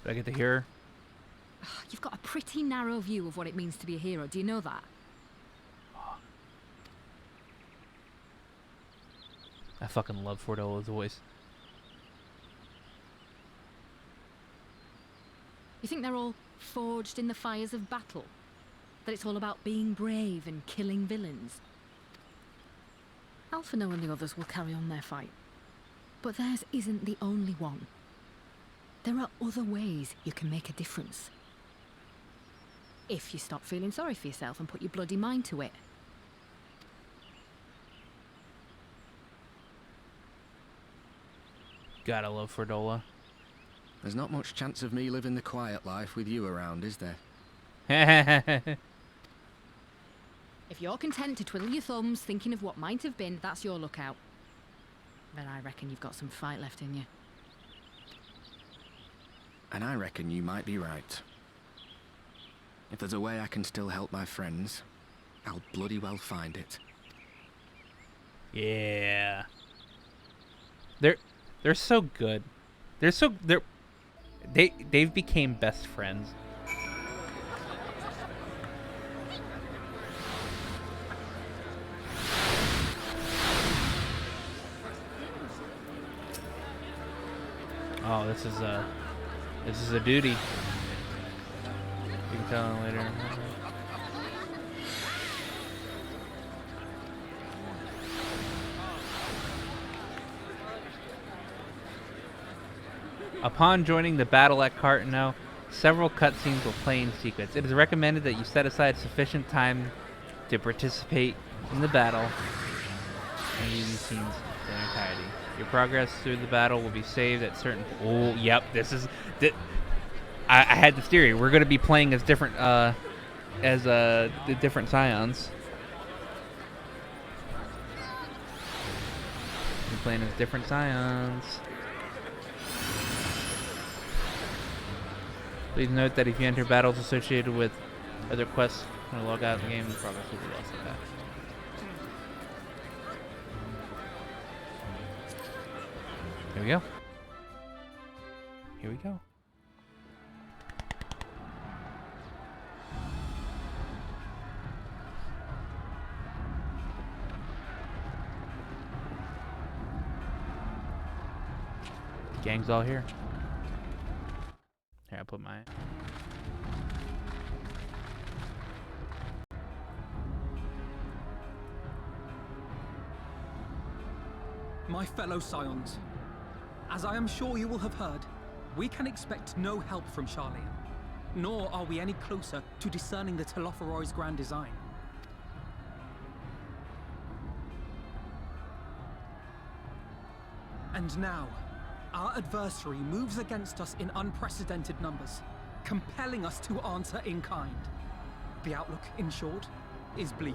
Do I get to hear her? You've got a pretty narrow view of what it means to be a hero. Do you know that? I fucking love Fordola's voice. You think they're all forged in the fires of battle? That it's all about being brave and killing villains? Alphinaud and the others will carry on their fight. But theirs isn't the only one. There are other ways you can make a difference. If you stop feeling sorry for yourself and put your bloody mind to it. Gotta love Fordola. There's not much chance of me living the quiet life with you around, is there? If you're content to twiddle your thumbs thinking of what might have been, that's your lookout. But I reckon you've got some fight left in you. And I reckon you might be right. If there's a way I can still help my friends, I'll bloody well find it. Yeah. They're so good. They've became best friends. Oh, this is a duty. You can tell him later. Upon joining the battle at Cartano, several cutscenes will play in sequence. It is recommended that you set aside sufficient time to participate in the battle and view these scenes in their entirety. Your progress through the battle will be saved at certain... Oh, yep, this is... I had this theory. We're going to be playing as different, the different Scions. We're playing as different Scions. Please note that if you enter battles associated with other quests or log out of the game, the progress will be lost like that. Here we go. Here we go. The gang's all here. Here, I put my... My fellow Scions, as I am sure you will have heard, we can expect no help from Charlian, nor are we any closer to discerning the Telophoroi's grand design. And now, our adversary moves against us in unprecedented numbers, compelling us to answer in kind. The outlook, in short, is bleak.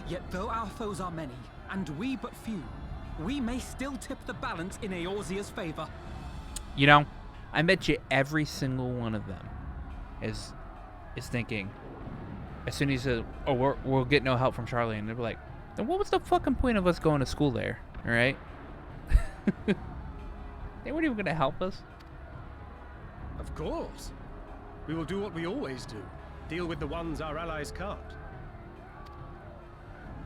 Yet though our foes are many, and we but few, we may still tip the balance in Eorzea's favor. You know, I bet you every single one of them is thinking, as soon as he says, oh, we'll get no help from Charlie, and they're like, then what was the fucking point of us going to school there, alright? They weren't even gonna help us. Of course. We will do what we always do. Deal with the ones our allies can't.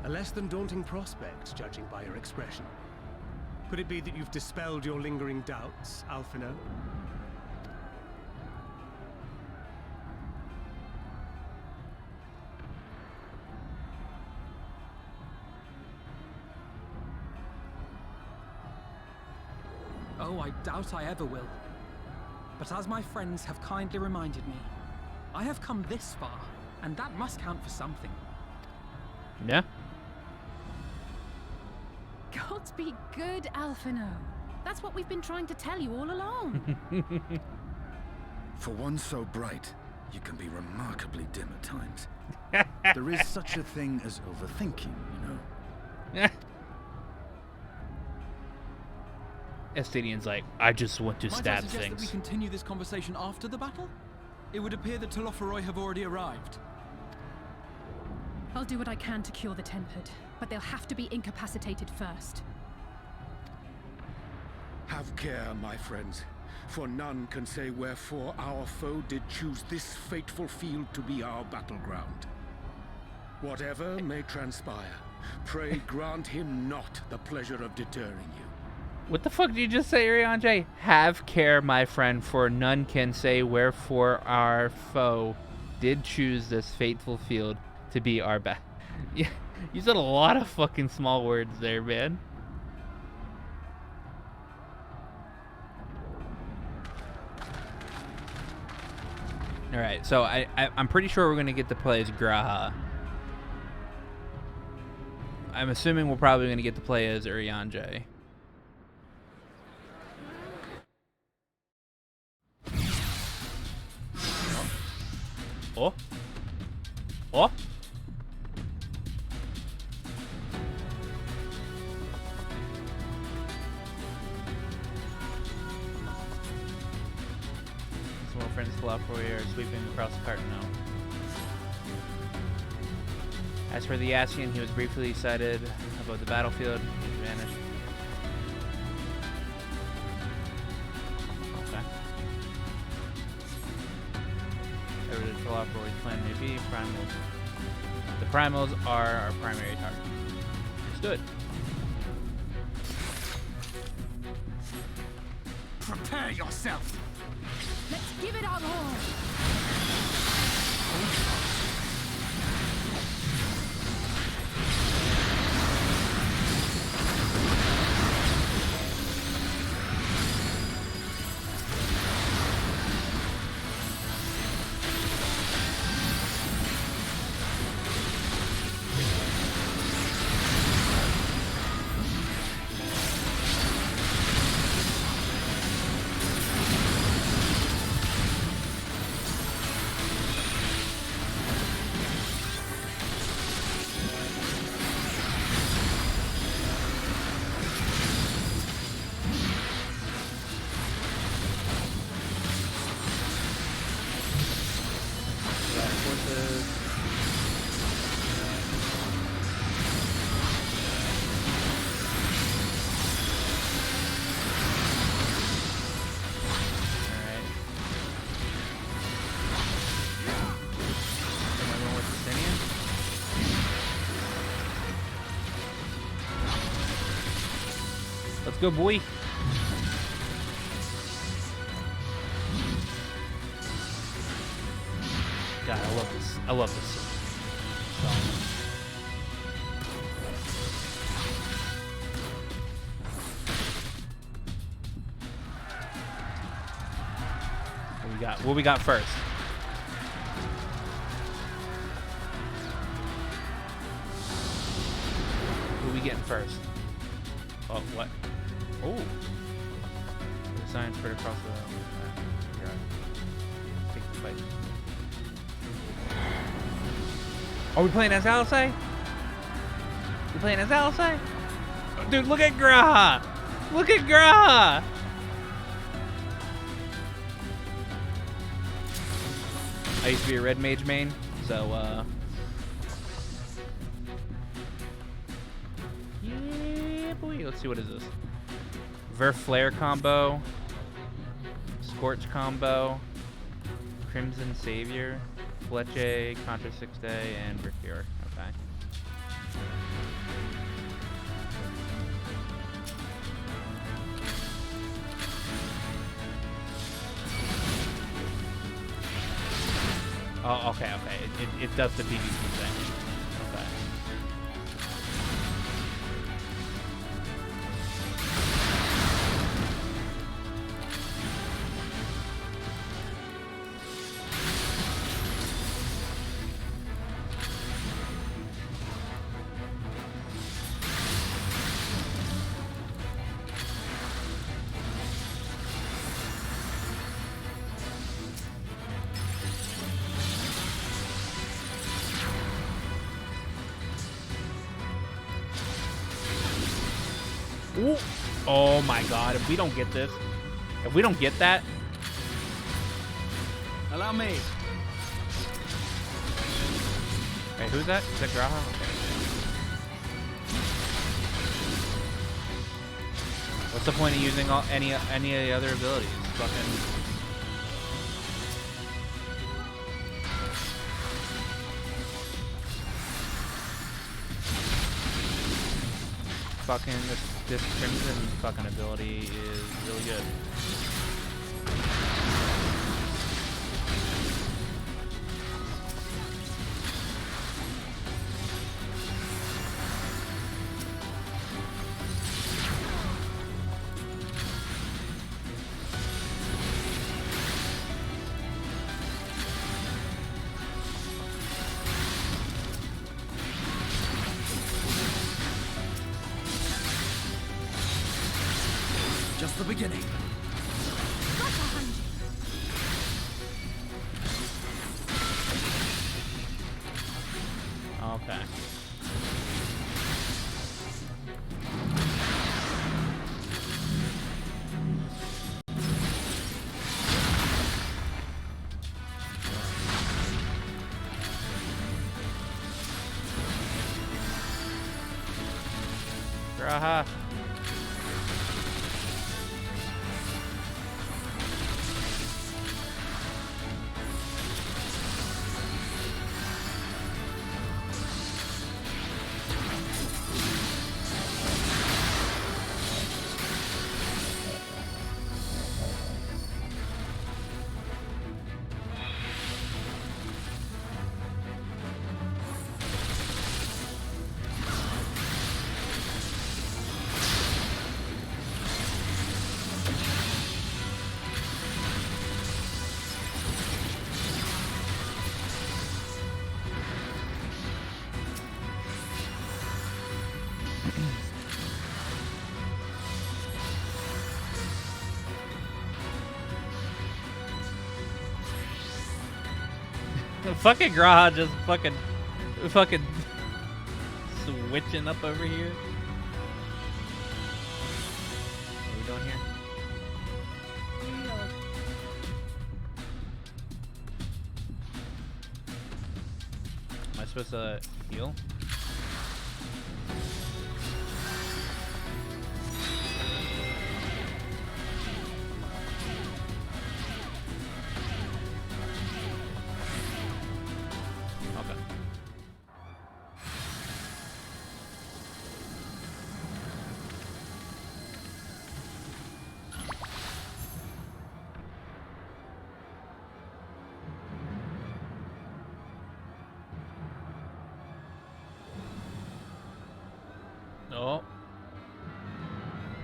A less than daunting prospect, judging by your expression. Could it be that you've dispelled your lingering doubts, Alphino? Oh, I doubt I ever will. But as my friends have kindly reminded me, I have come this far, and that must count for something. Yeah. Gods be good, Alphino. That's what we've been trying to tell you all along. For one so bright, you can be remarkably dim at times. There is such a thing as overthinking, you know. Estinian's like, I just want to Might I stab suggest things. that we continue this conversation after the battle? It would appear that Telophoroi have already arrived. I'll do what I can to cure the tempered, but they'll have to be incapacitated first. Have care, my friends, for none can say wherefore our foe did choose this fateful field to be our battleground. Whatever may transpire, pray grant him not the pleasure of deterring you. What the fuck did you just say, Ariane? Have care, my friend, for none can say wherefore our foe did choose this fateful field to be our back. Yeah, you said a lot of fucking small words there, man. Alright, so I'm pretty sure we're going to get to play as Graha. I'm assuming we're probably going to get to play as Urianger. Oh. Oh. Small friends Telophoroi are sweeping across the Cartano. As for the Ascian, he was briefly sighted above the battlefield. He vanished. the primals. The primals are our primary target. Understood. Prepare yourself! Let's give it our all! Let's go, boy. God, I love this. I love this song. What we got first? Who we getting first? Oh, what? Oh. The sign spread across the... Take the fight. Are we playing as Alisai? We playing as Alisai? Dude, look at Graha! Look at Graha! I used to be a red mage main, so yeah, boy. Let's see, what is this? Ver Flare combo, Scorch combo, Crimson Savior, Fletche, Contra 6 Day, and Vercure. Okay. Oh, okay, okay. It does the PvP thing. Okay. Ooh. Oh my god, if we don't get this, if we don't get that. Allow me. Hey, who's that? Is that Graha? Okay. What's the point of using any of the other abilities? Fucking this Crimson fucking ability is really good. Just the beginning. Okay. Graha. Fucking Graha just fucking switching up over here. What are we doing here? Am I supposed to heal? Oh.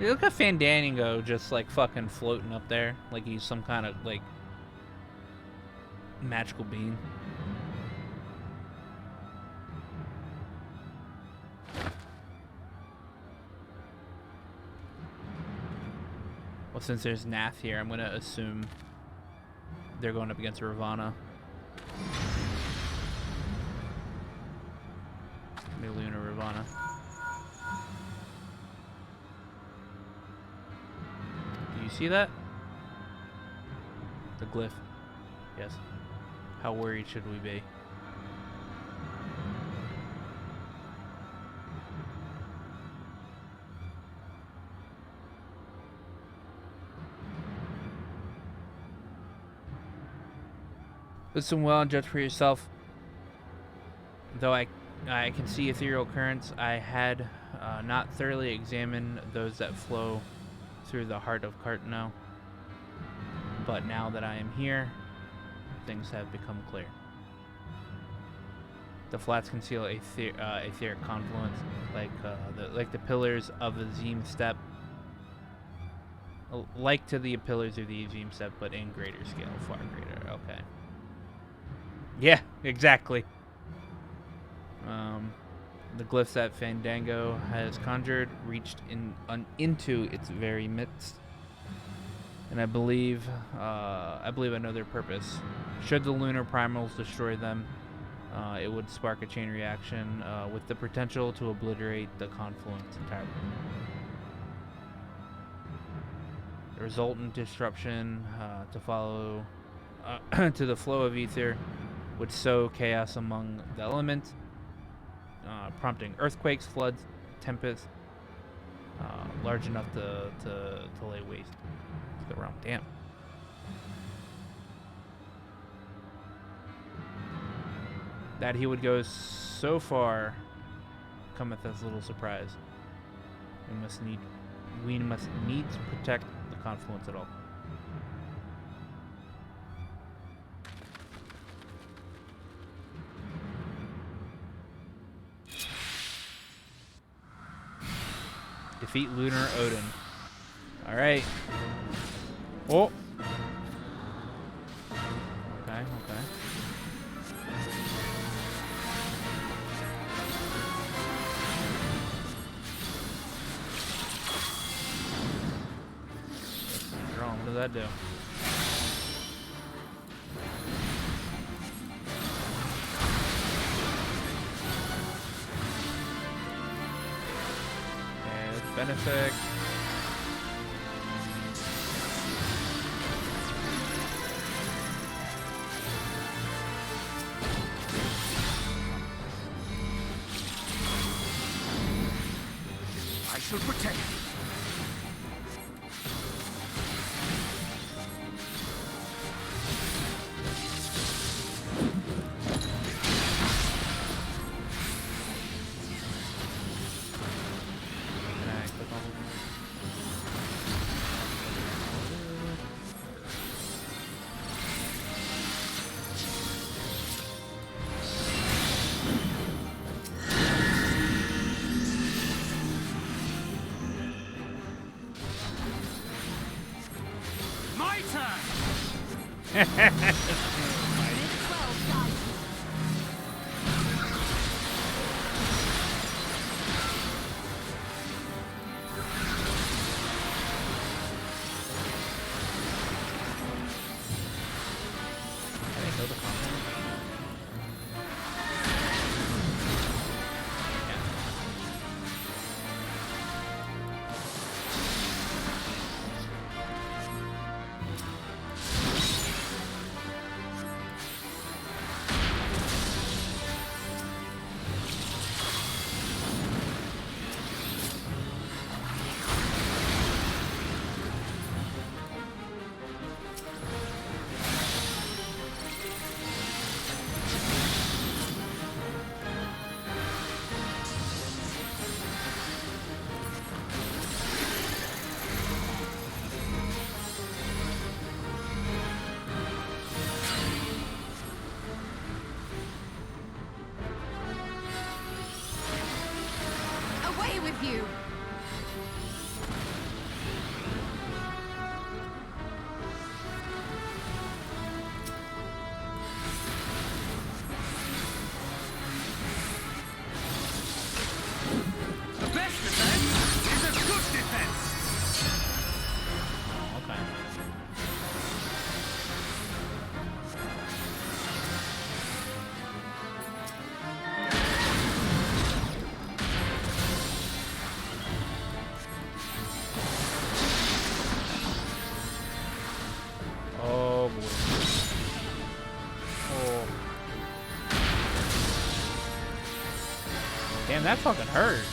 Hey, look at Fandango just like fucking floating up there. Like he's some kind of like magical being. Well, since there's Nath here, I'm gonna assume they're going up against Ravana. Maybe Luna Ravana. Do you see that? The glyph. Yes. How worried should we be? Listen well and judge for yourself. Though I can see ethereal currents, I had not thoroughly examined those that flow through the heart of Cartano. But now that I am here, things have become clear. The flats conceal etheric confluence, like the pillars of the Zeme Step, like to the pillars of the Zeme Step, but in greater scale, far greater. Okay. Yeah, exactly. The glyphs that Fandango has conjured reached into its very midst, and I believe I know their purpose. Should the lunar primals destroy them, it would spark a chain reaction with the potential to obliterate the confluence entirely. The resultant disruption to follow to the flow of ether would sow chaos among the elements, prompting earthquakes, floods, tempests, large enough to lay waste to the realm. Damn. That he would go so far cometh as little surprise. We must needs protect the confluence at all. Defeat Lunar Odin. Alright. Oh! Okay. Wrong. What does that do? Benefit. I shall protect you. you. The best defense is a good defense. Oh, okay. Oh boy. Oh. Damn, that fucking hurt.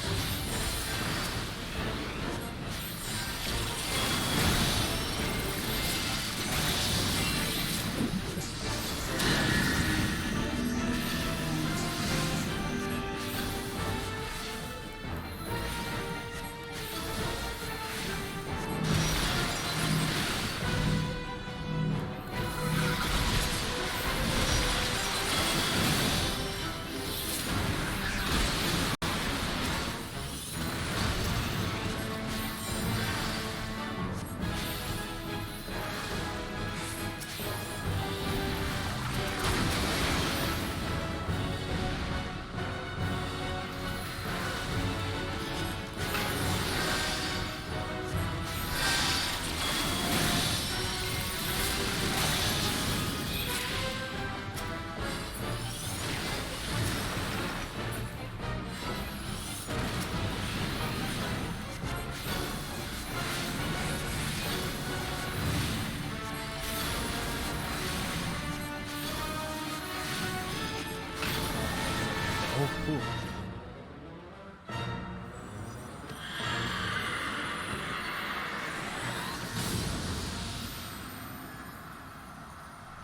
Oh, cool.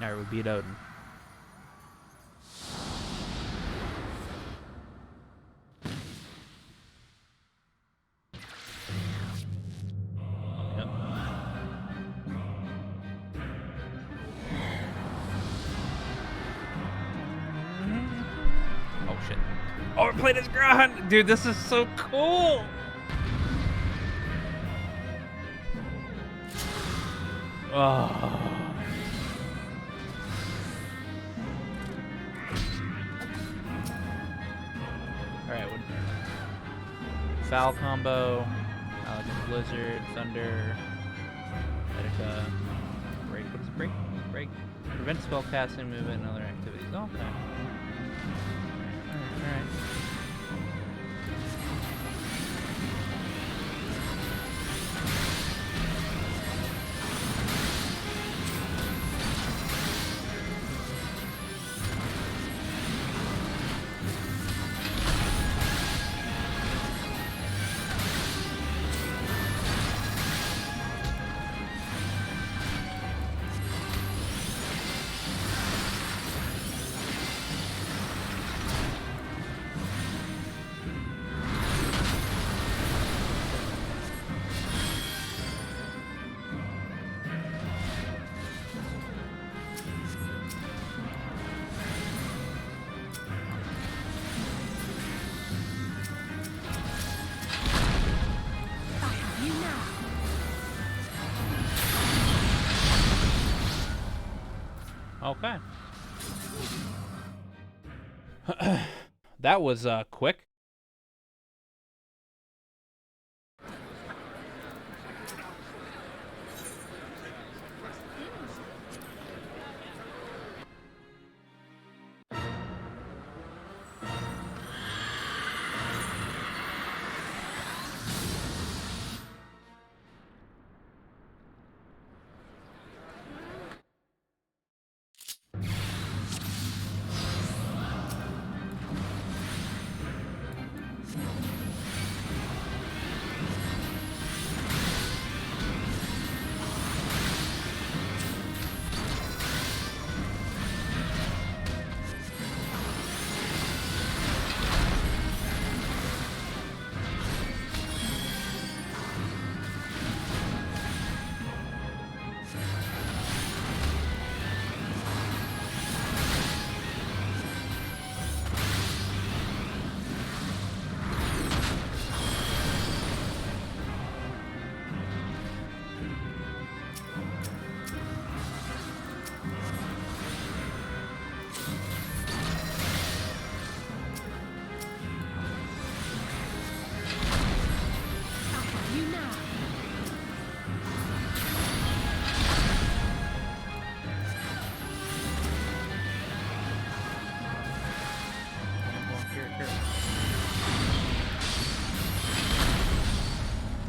Alright, we beat Odin. Yep. Oh shit. Overplayed his ground! Dude, this is so cool! Oh. Alright, what? Foul combo, Blizzard, Thunder, Medica, Break. What is Break? Break. Prevent spell casting, movement, and other activities. Oh, okay. Alright. Okay. That was quick.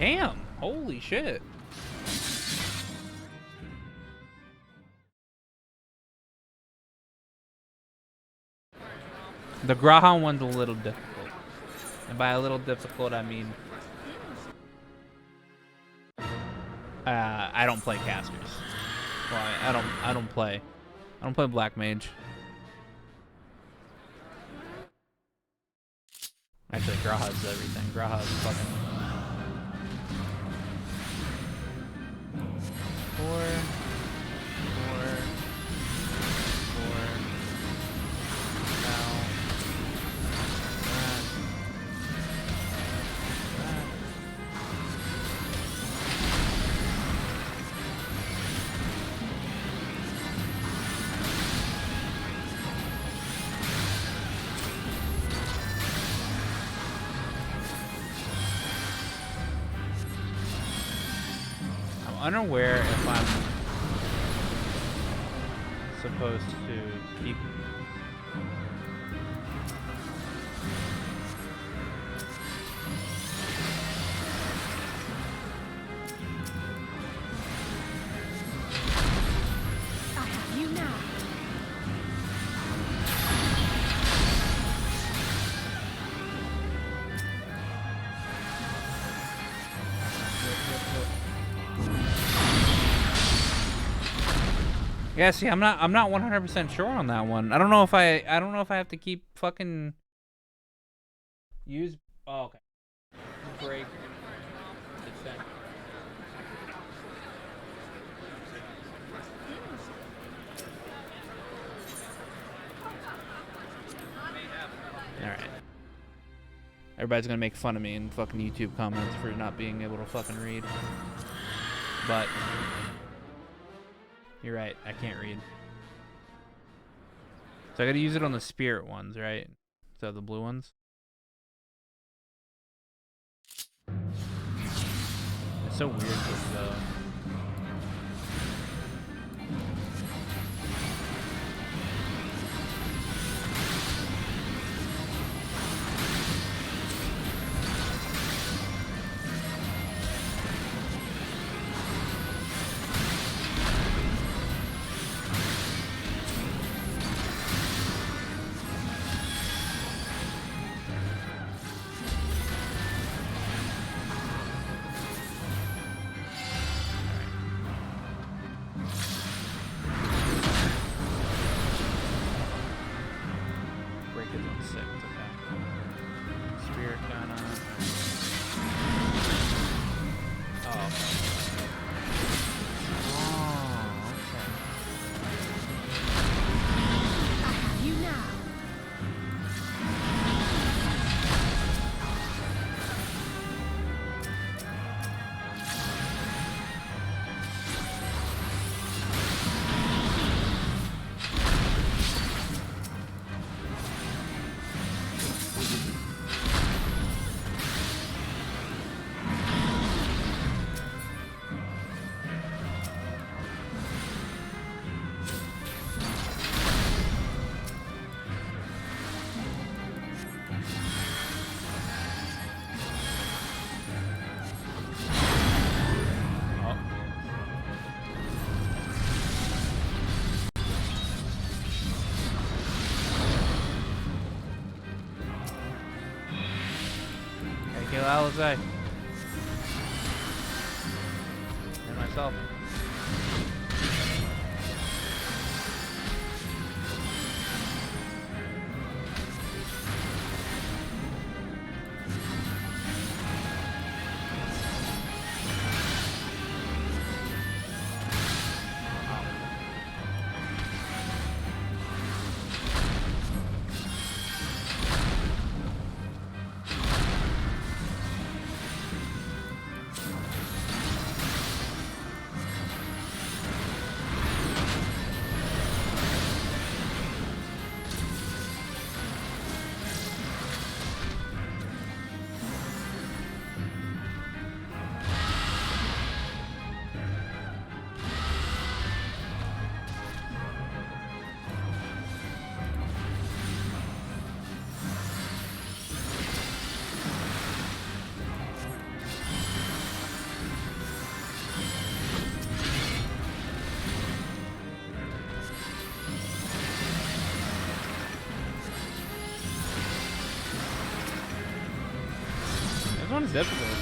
Damn! Holy shit! The Grahan one's a little difficult. And by a little difficult, I mean... I don't play casters. Well, I don't play Black Mage. Actually, Graha's everything. Graha's fucking... 4... unaware if I'm supposed to keep I have you now. Yeah, see, I'm not 100% sure on that one. I don't know if I have to keep fucking use. Oh, okay. Break. Defend. All right. Everybody's gonna make fun of me in fucking YouTube comments for not being able to fucking read, but. You're right, I can't read. So I gotta use it on the spirit ones, right? So the blue ones. It's so weird with the... Kill Alizé. And myself. This one's difficult.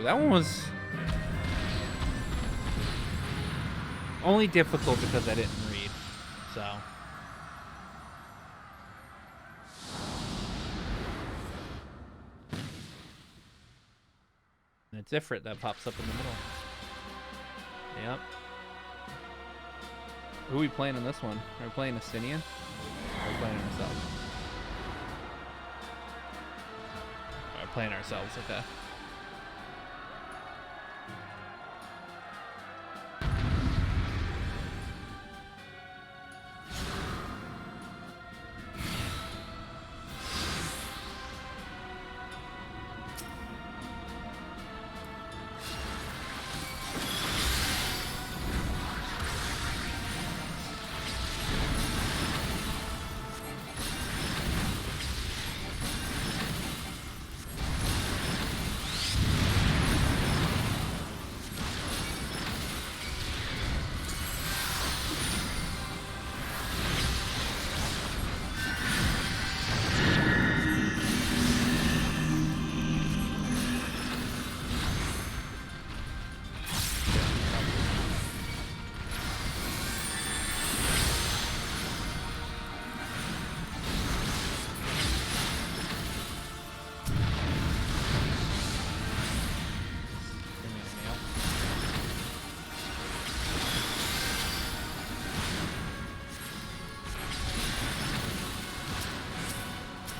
That one was only difficult because I didn't read, so. And it's Ifrit that pops up in the middle. Yep. Who are we playing in this one? Are we playing Estinian? Or are we playing ourselves? We're playing ourselves, okay.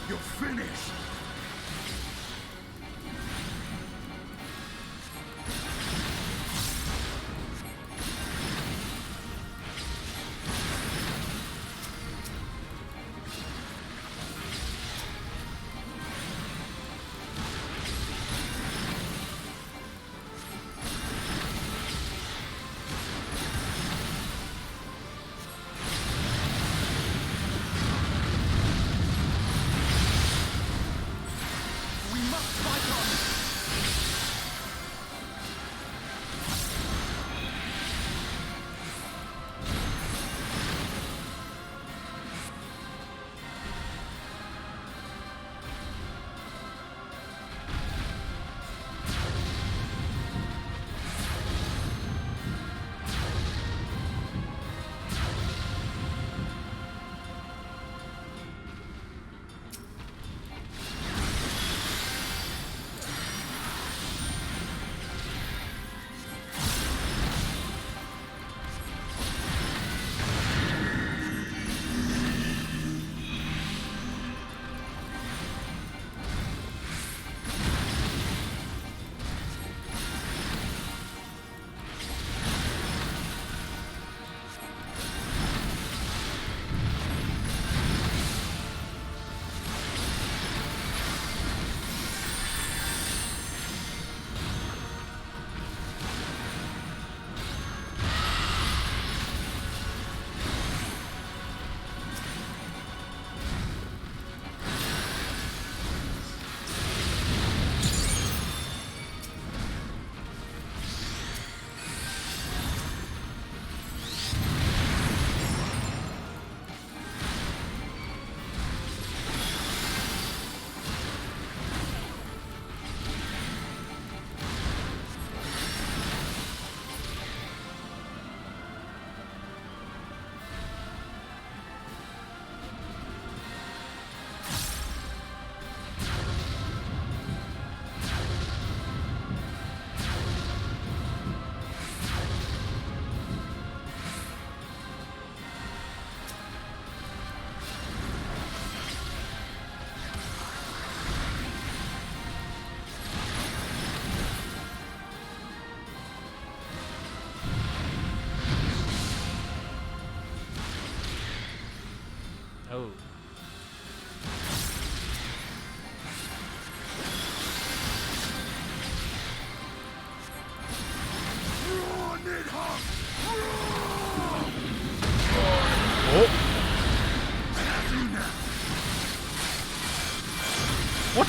You're finished!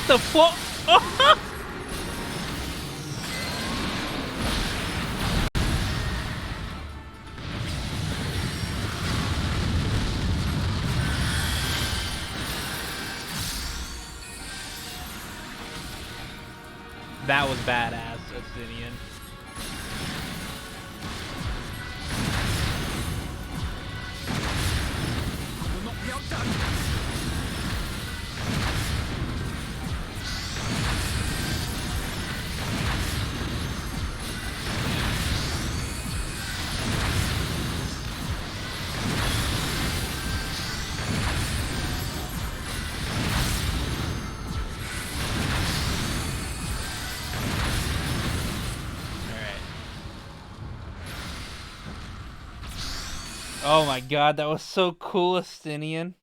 the fuck? That was badass, Obsidian. Will not be outdone. Oh my god, that was so cool, Astinian.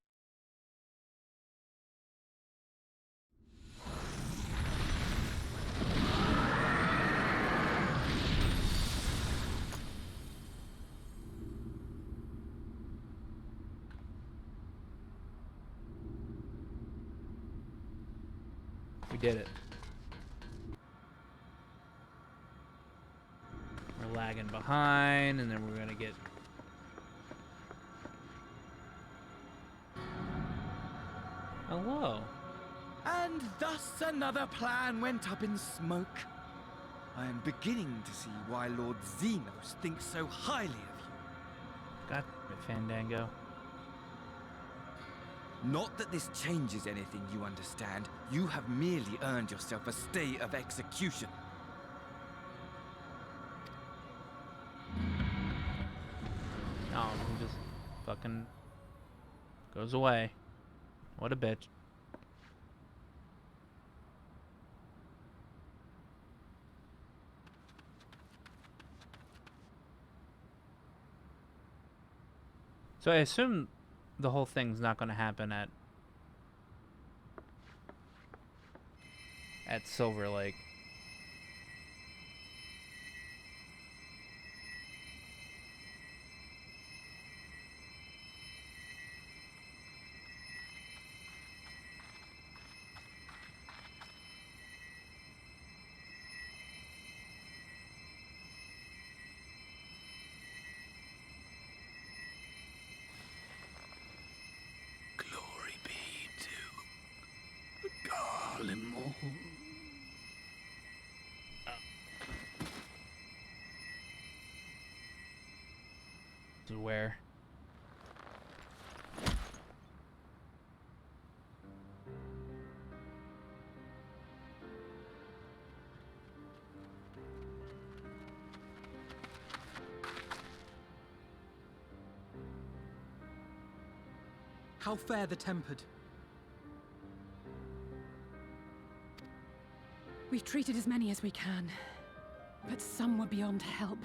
We did it. We're lagging behind, and then we're gonna get... Hello. And thus another plan went up in smoke. I am beginning to see why Lord Xenos thinks so highly of you. God damn it, Fandango. Not that this changes anything, you understand. You have merely earned yourself a stay of execution. No, he just fucking goes away. What a bitch. So I assume the whole thing's not going to happen at Silver Lake. Glory be to Garlemore. To where? How fare the tempered? We've treated as many as we can, but some were beyond help.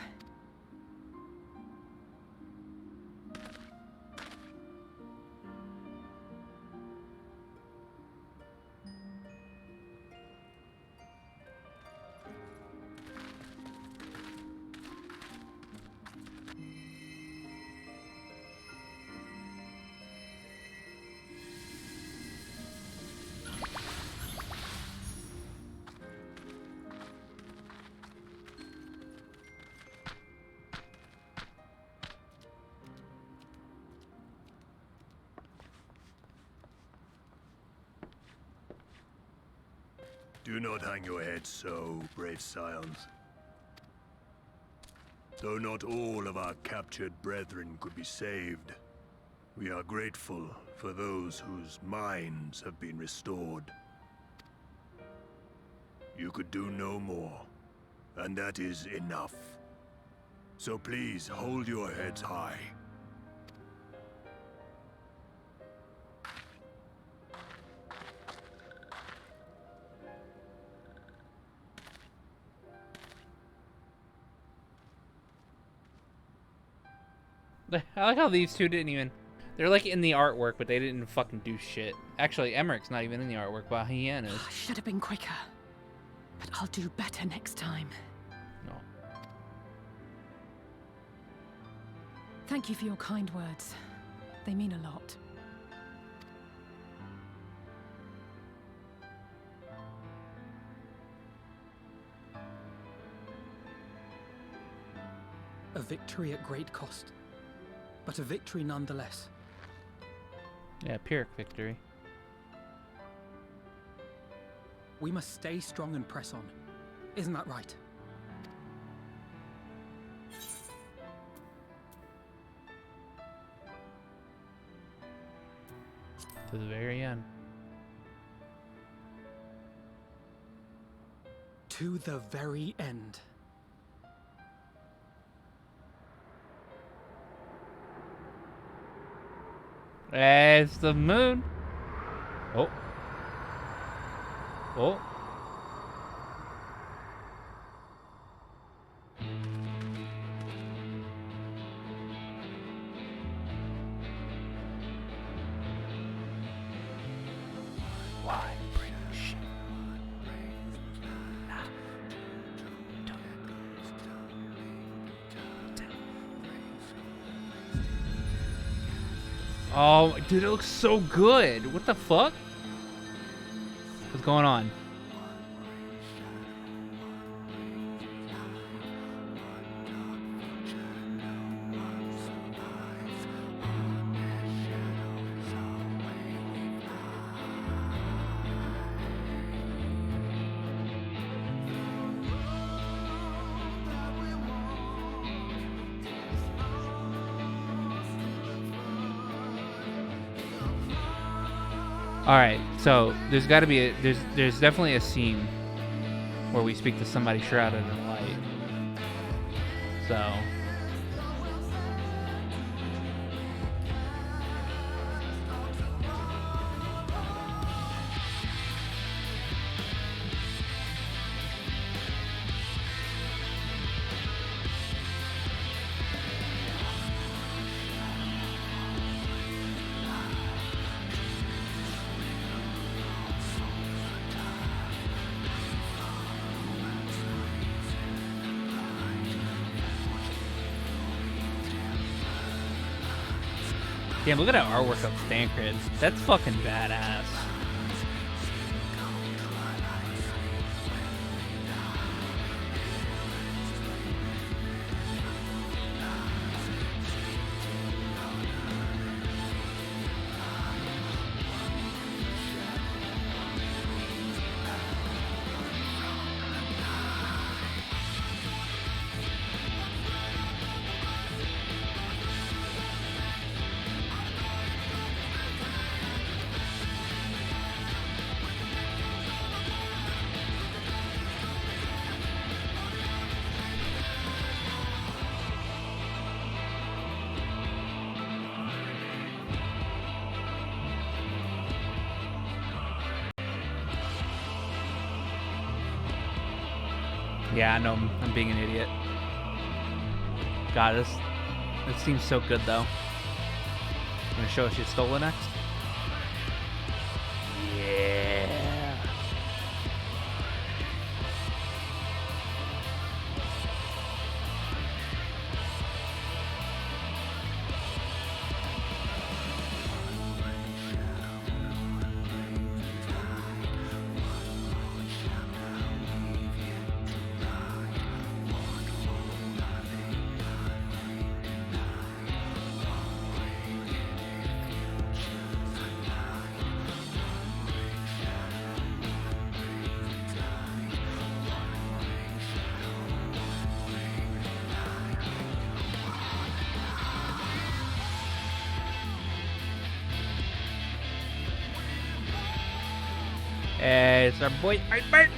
Do not hang your head so, brave scions. Though not all of our captured brethren could be saved, we are grateful for those whose minds have been restored. You could do no more, and that is enough. So please hold your heads high. I like how these two didn't even... They're like in the artwork, but they didn't fucking do shit. Actually, Emmerich's not even in the artwork, but Hien is. I should have been quicker. But I'll do better next time. No. Thank you for your kind words. They mean a lot. A victory at great cost, but a victory nonetheless. Yeah, Pyrrhic victory. We must stay strong and press on. Isn't that right? To the very end. To the very end. It's the moon. Oh. Oh. Why? Oh, dude, it looks so good. What the fuck? What's going on? All right, so there's got to be there's definitely a scene where we speak to somebody shrouded in light. So damn, look at that artwork of Stancred. That's fucking badass. Yeah, I know I'm being an idiot. God, this seems so good though. You gonna show us your Stola next? Yeah. Hey, it's our boy Bert.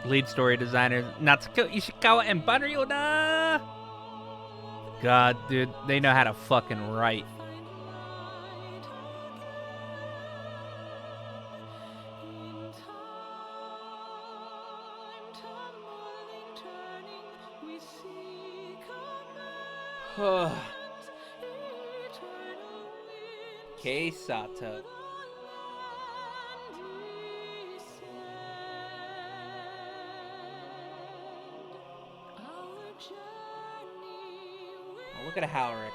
Lead story designer Natsuko Ishikawa and Banri Oda. God, dude, they know how to fucking write. Kei Sato. Oh, look at a Halric.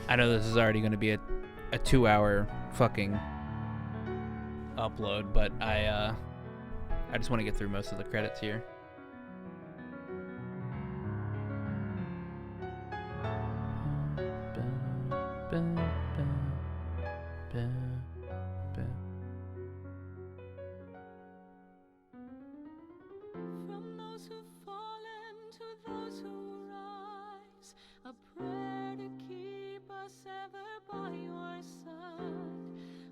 I know this is already going to be a 2-hour fucking upload, but I just want to get through most of the credits here. From those who've fallen to those who rise, a prayer to keep us ever by your side,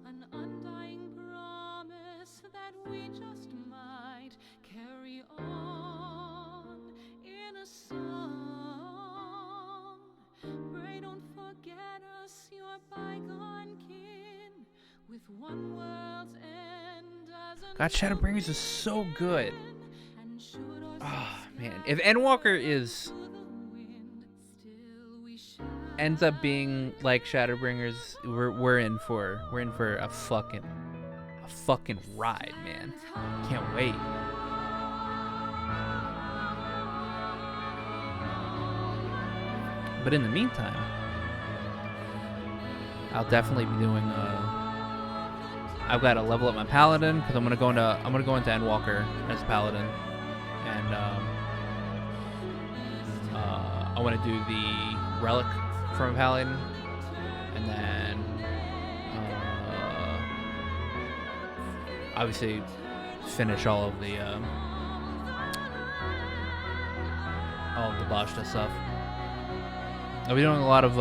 an undying promise that we just might carry on in a song. Pray don't forget us, your bygone kin, with one world's end as a God, Shadowbringers is so good. Oh man, if Endwalker ends up being like Shadowbringers, we're in for a fucking ride, man. Can't wait. But in the meantime, I'll definitely be doing I've got to level up my paladin because I'm gonna go into Endwalker as paladin, and I want to do the relic from a paladin, and then obviously finish all of the Bashta stuff. I'll be doing a lot of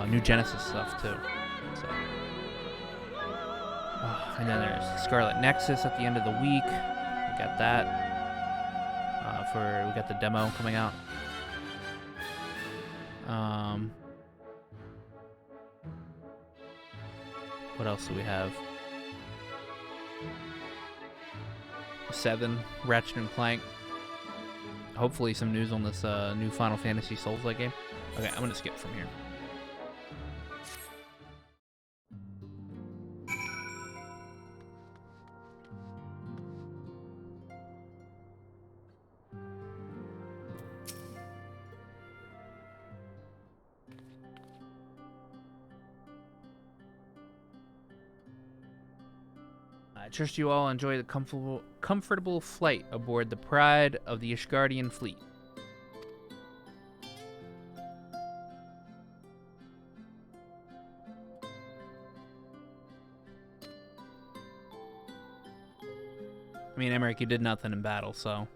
New Genesis stuff too. So, and then there's Scarlet Nexus at the end of the week. We got that. We got the demo coming out. What else do we have? 7, Ratchet and Clank. Hopefully some news on this new Final Fantasy Souls-like game. Okay, I'm gonna skip from here. I trust you all enjoy the comfortable flight aboard the pride of the Ishgardian fleet. I mean, Emmerich, you did nothing in battle, so...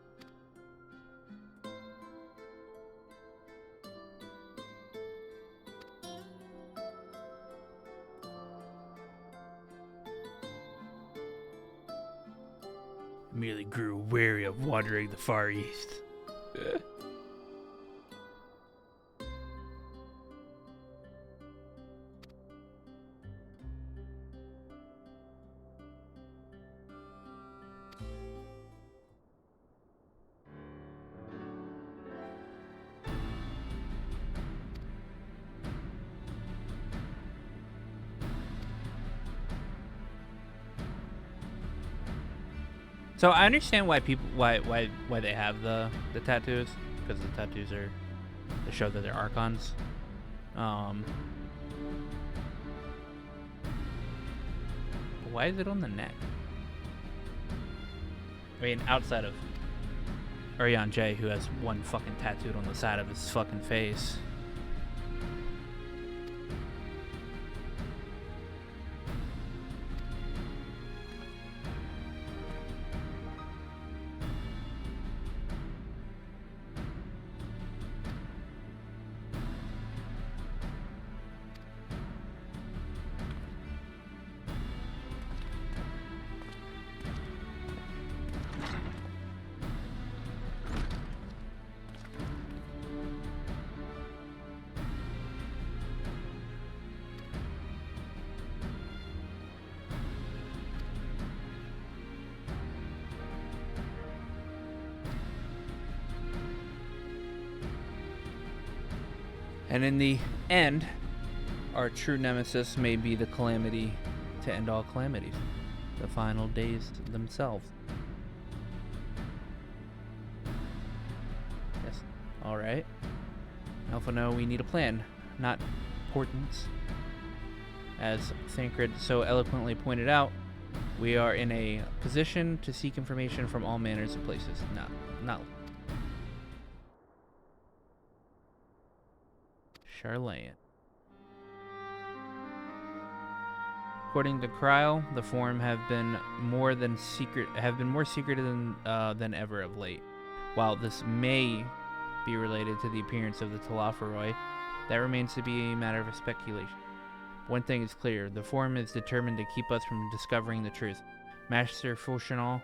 merely grew weary of wandering the Far East. So I understand why people why they have the tattoos, because the tattoos are to show that they're archons. But why is it on the neck? I mean, outside of Urian J, who has one fucking tattooed on the side of his fucking face. And in the end, our true nemesis may be the calamity to end all calamities, the final days themselves. Yes. All right. Alpha, no, we need a plan, not importance. As Thancred so eloquently pointed out, we are in a position to seek information from all manners of places. Not. Charlene. According to Kryl, the Forum have been more secretive than ever of late. While this may be related to the appearance of the Telophoroi, that remains to be a matter of speculation. One thing is clear, the Forum is determined to keep us from discovering the truth. Master Fortunal's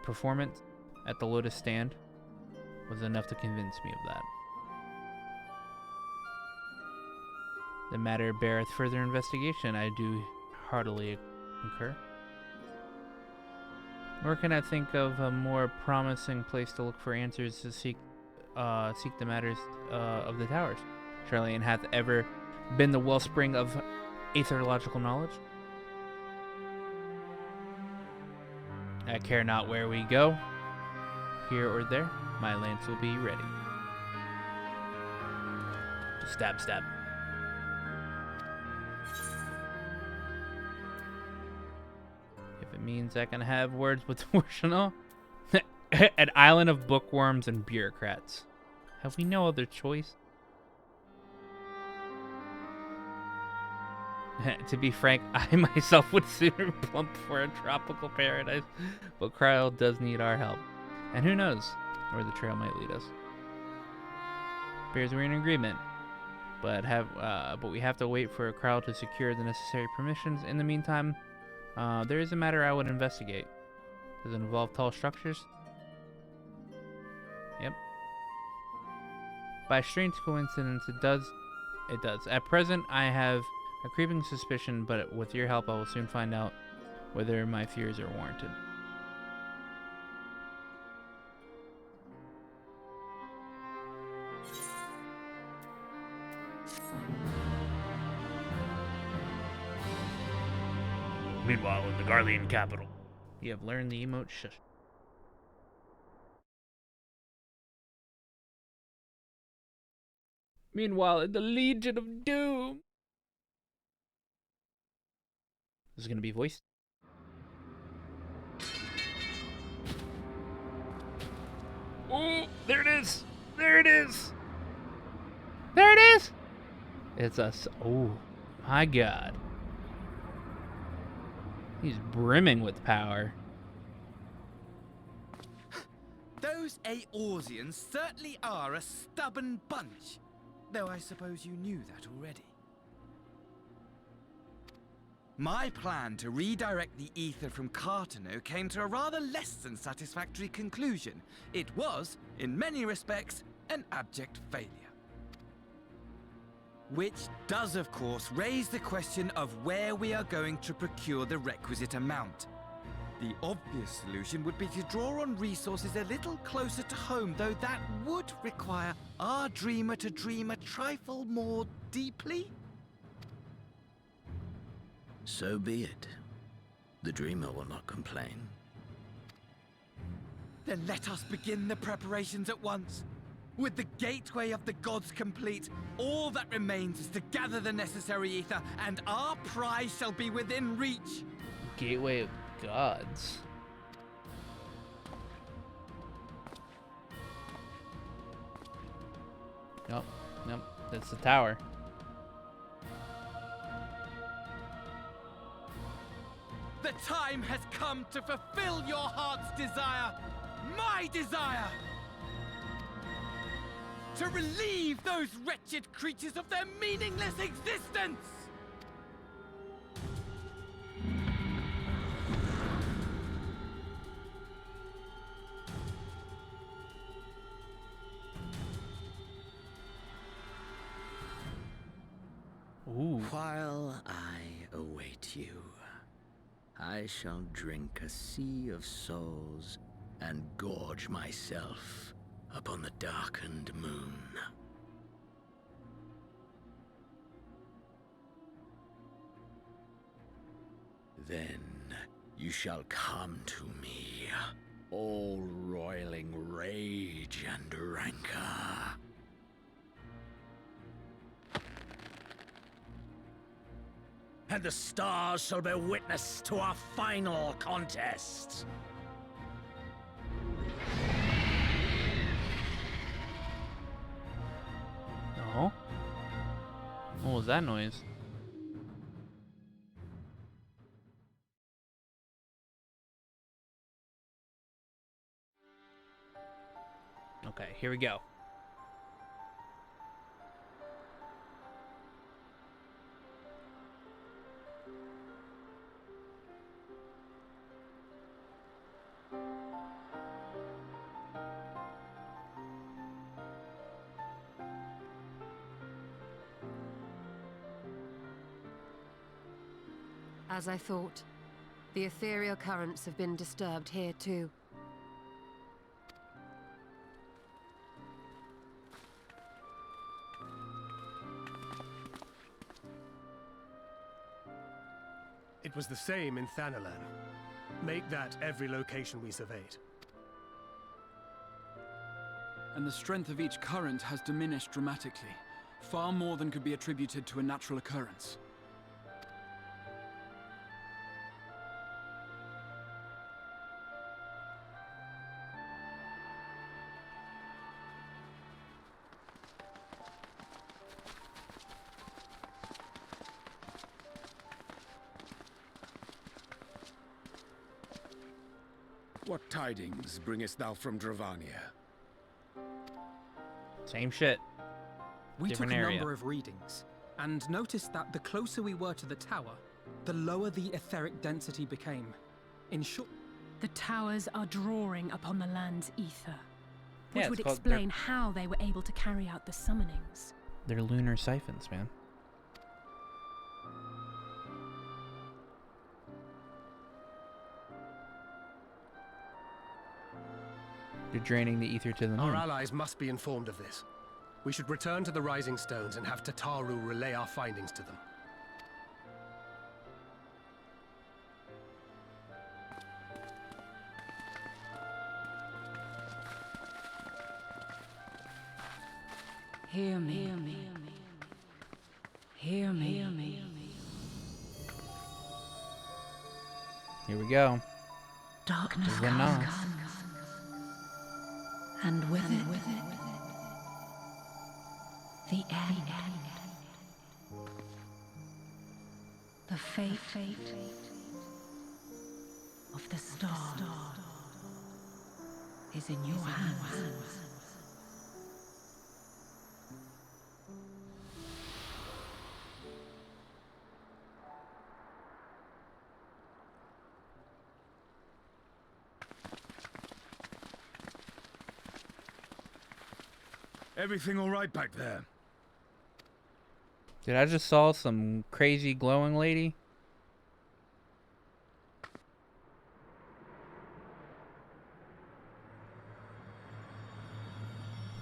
performance at the Lotus Stand was enough to convince me of that. The matter beareth further investigation, I do heartily concur. Nor can I think of a more promising place to look for answers to seek the matters of the towers. Charlene hath ever been the wellspring of aetherological knowledge. I care not where we go, here or there, my lance will be ready. Stab, stab. If it means I can have words with Fortunal, an island of bookworms and bureaucrats. Have we no other choice? To be frank, I myself would sooner plump for a tropical paradise, but Kryl does need our help. And who knows where the trail might lead us. Appears we're in agreement, but we have to wait for Kryl to secure the necessary permissions. In the meantime, there is a matter I would investigate. Does it involve tall structures? Yep. By a strange coincidence, it does. It does. At present, I have a creeping suspicion, but with your help, I will soon find out whether my fears are warranted. Meanwhile, in the Garlean capital, you have learned the emote shush. Meanwhile, in the Legion of Doom. This is gonna be voiced. Oh, there it is! There it is! There it is! It's us. Oh, my God. He's brimming with power. Those Eorzeans certainly are a stubborn bunch. Though I suppose you knew that already. My plan to redirect the ether from Cartano came to a rather less than satisfactory conclusion. It was, in many respects, an abject failure. Which does, of course, raise the question of where we are going to procure the requisite amount. The obvious solution would be to draw on resources a little closer to home, though that would require our dreamer to dream a trifle more deeply. So be it. The dreamer will not complain. Then let us begin the preparations at once. With the gateway of the gods complete, all that remains is to gather the necessary ether, and our prize shall be within reach. Gateway of gods. Nope, nope, that's the tower. The time has come to fulfill your heart's desire, my desire! To relieve those wretched creatures of their meaningless existence! Ooh. While I await you, I shall drink a sea of souls and gorge myself upon the darkened moon. Then you shall come to me, all roiling rage and rancor. And the stars shall bear witness to our final contest. Oh? What was that noise? Okay, here we go. As I thought, the ethereal currents have been disturbed here too. It was the same in Thanalan. Make that every location we surveyed. And the strength of each current has diminished dramatically, far more than could be attributed to a natural occurrence. What tidings bringest thou from Dravania? Same shit. We Different took a area. number of readings, and noticed that the closer we were to the tower, the lower the etheric density became. In short, The towers are drawing upon the land's ether, which Yeah, would it's called explain how they were able to carry out the summonings. They're lunar siphons, man. You're draining the ether to the moon. Our allies must be informed of this. We should return to the Rising Stones and have Tataru relay our findings to them. Hear me. Hear me. Hear me. Hear me. Here we go. Darkness There's the Nas. comes, and with it, the end. The fate of the star is in your hands. Everything all right back there? Did I just saw some crazy glowing lady?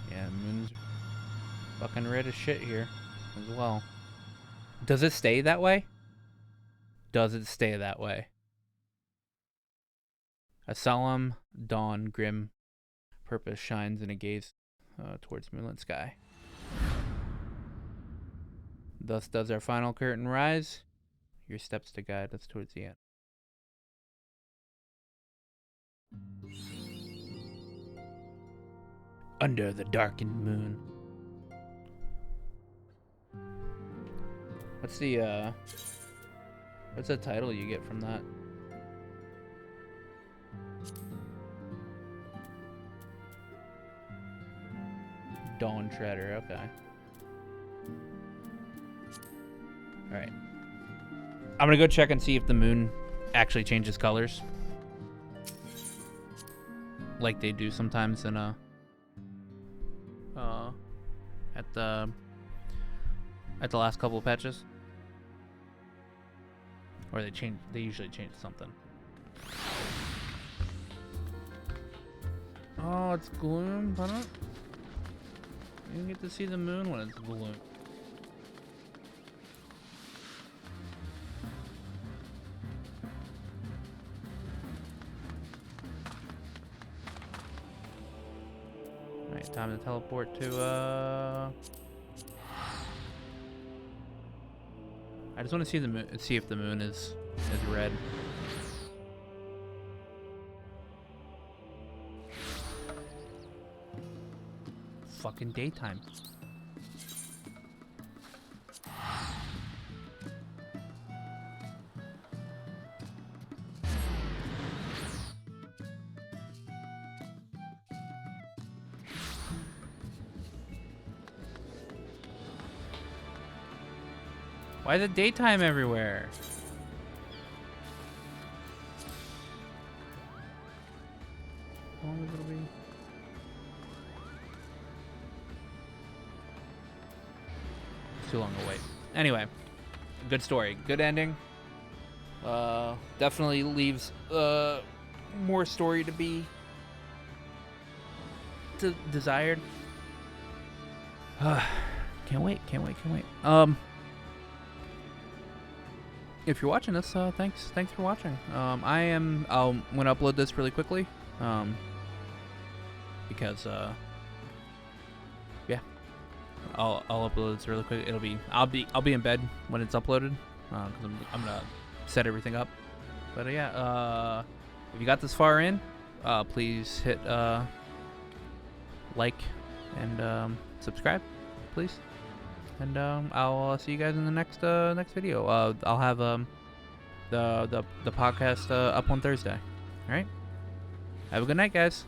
Yeah, moon's fucking red as shit here as well. Does it stay that way? Does it stay that way? A solemn dawn, grim purpose shines in a gaze towards moonlit sky. Thus does our final curtain rise. Your steps to guide us towards the end. Under the darkened moon. What's the title you get from that? Dawn Treader, okay. Alright. I'm gonna go check and see if the moon actually changes colors. Like they do sometimes in at the last couple of patches. Or they usually change something. Oh, it's gloom, but you don't get to see the moon when it's gloom. Time to teleport to I just want to see the moon, see if the moon is red. Fucking daytime. Why is it daytime everywhere? How long is it be? It's too long to wait. Anyway, good story, good ending. Definitely leaves more story to be desired. Can't wait. If you're watching this, thanks for watching. I'm gonna upload this really quickly, because yeah, I'll upload this really quick. I'll be in bed when it's uploaded, because I'm gonna set everything up. But yeah, if you got this far in, please hit like and subscribe, please. And I'll see you guys in the next video. I'll have the podcast up on Thursday. All right. Have a good night, guys.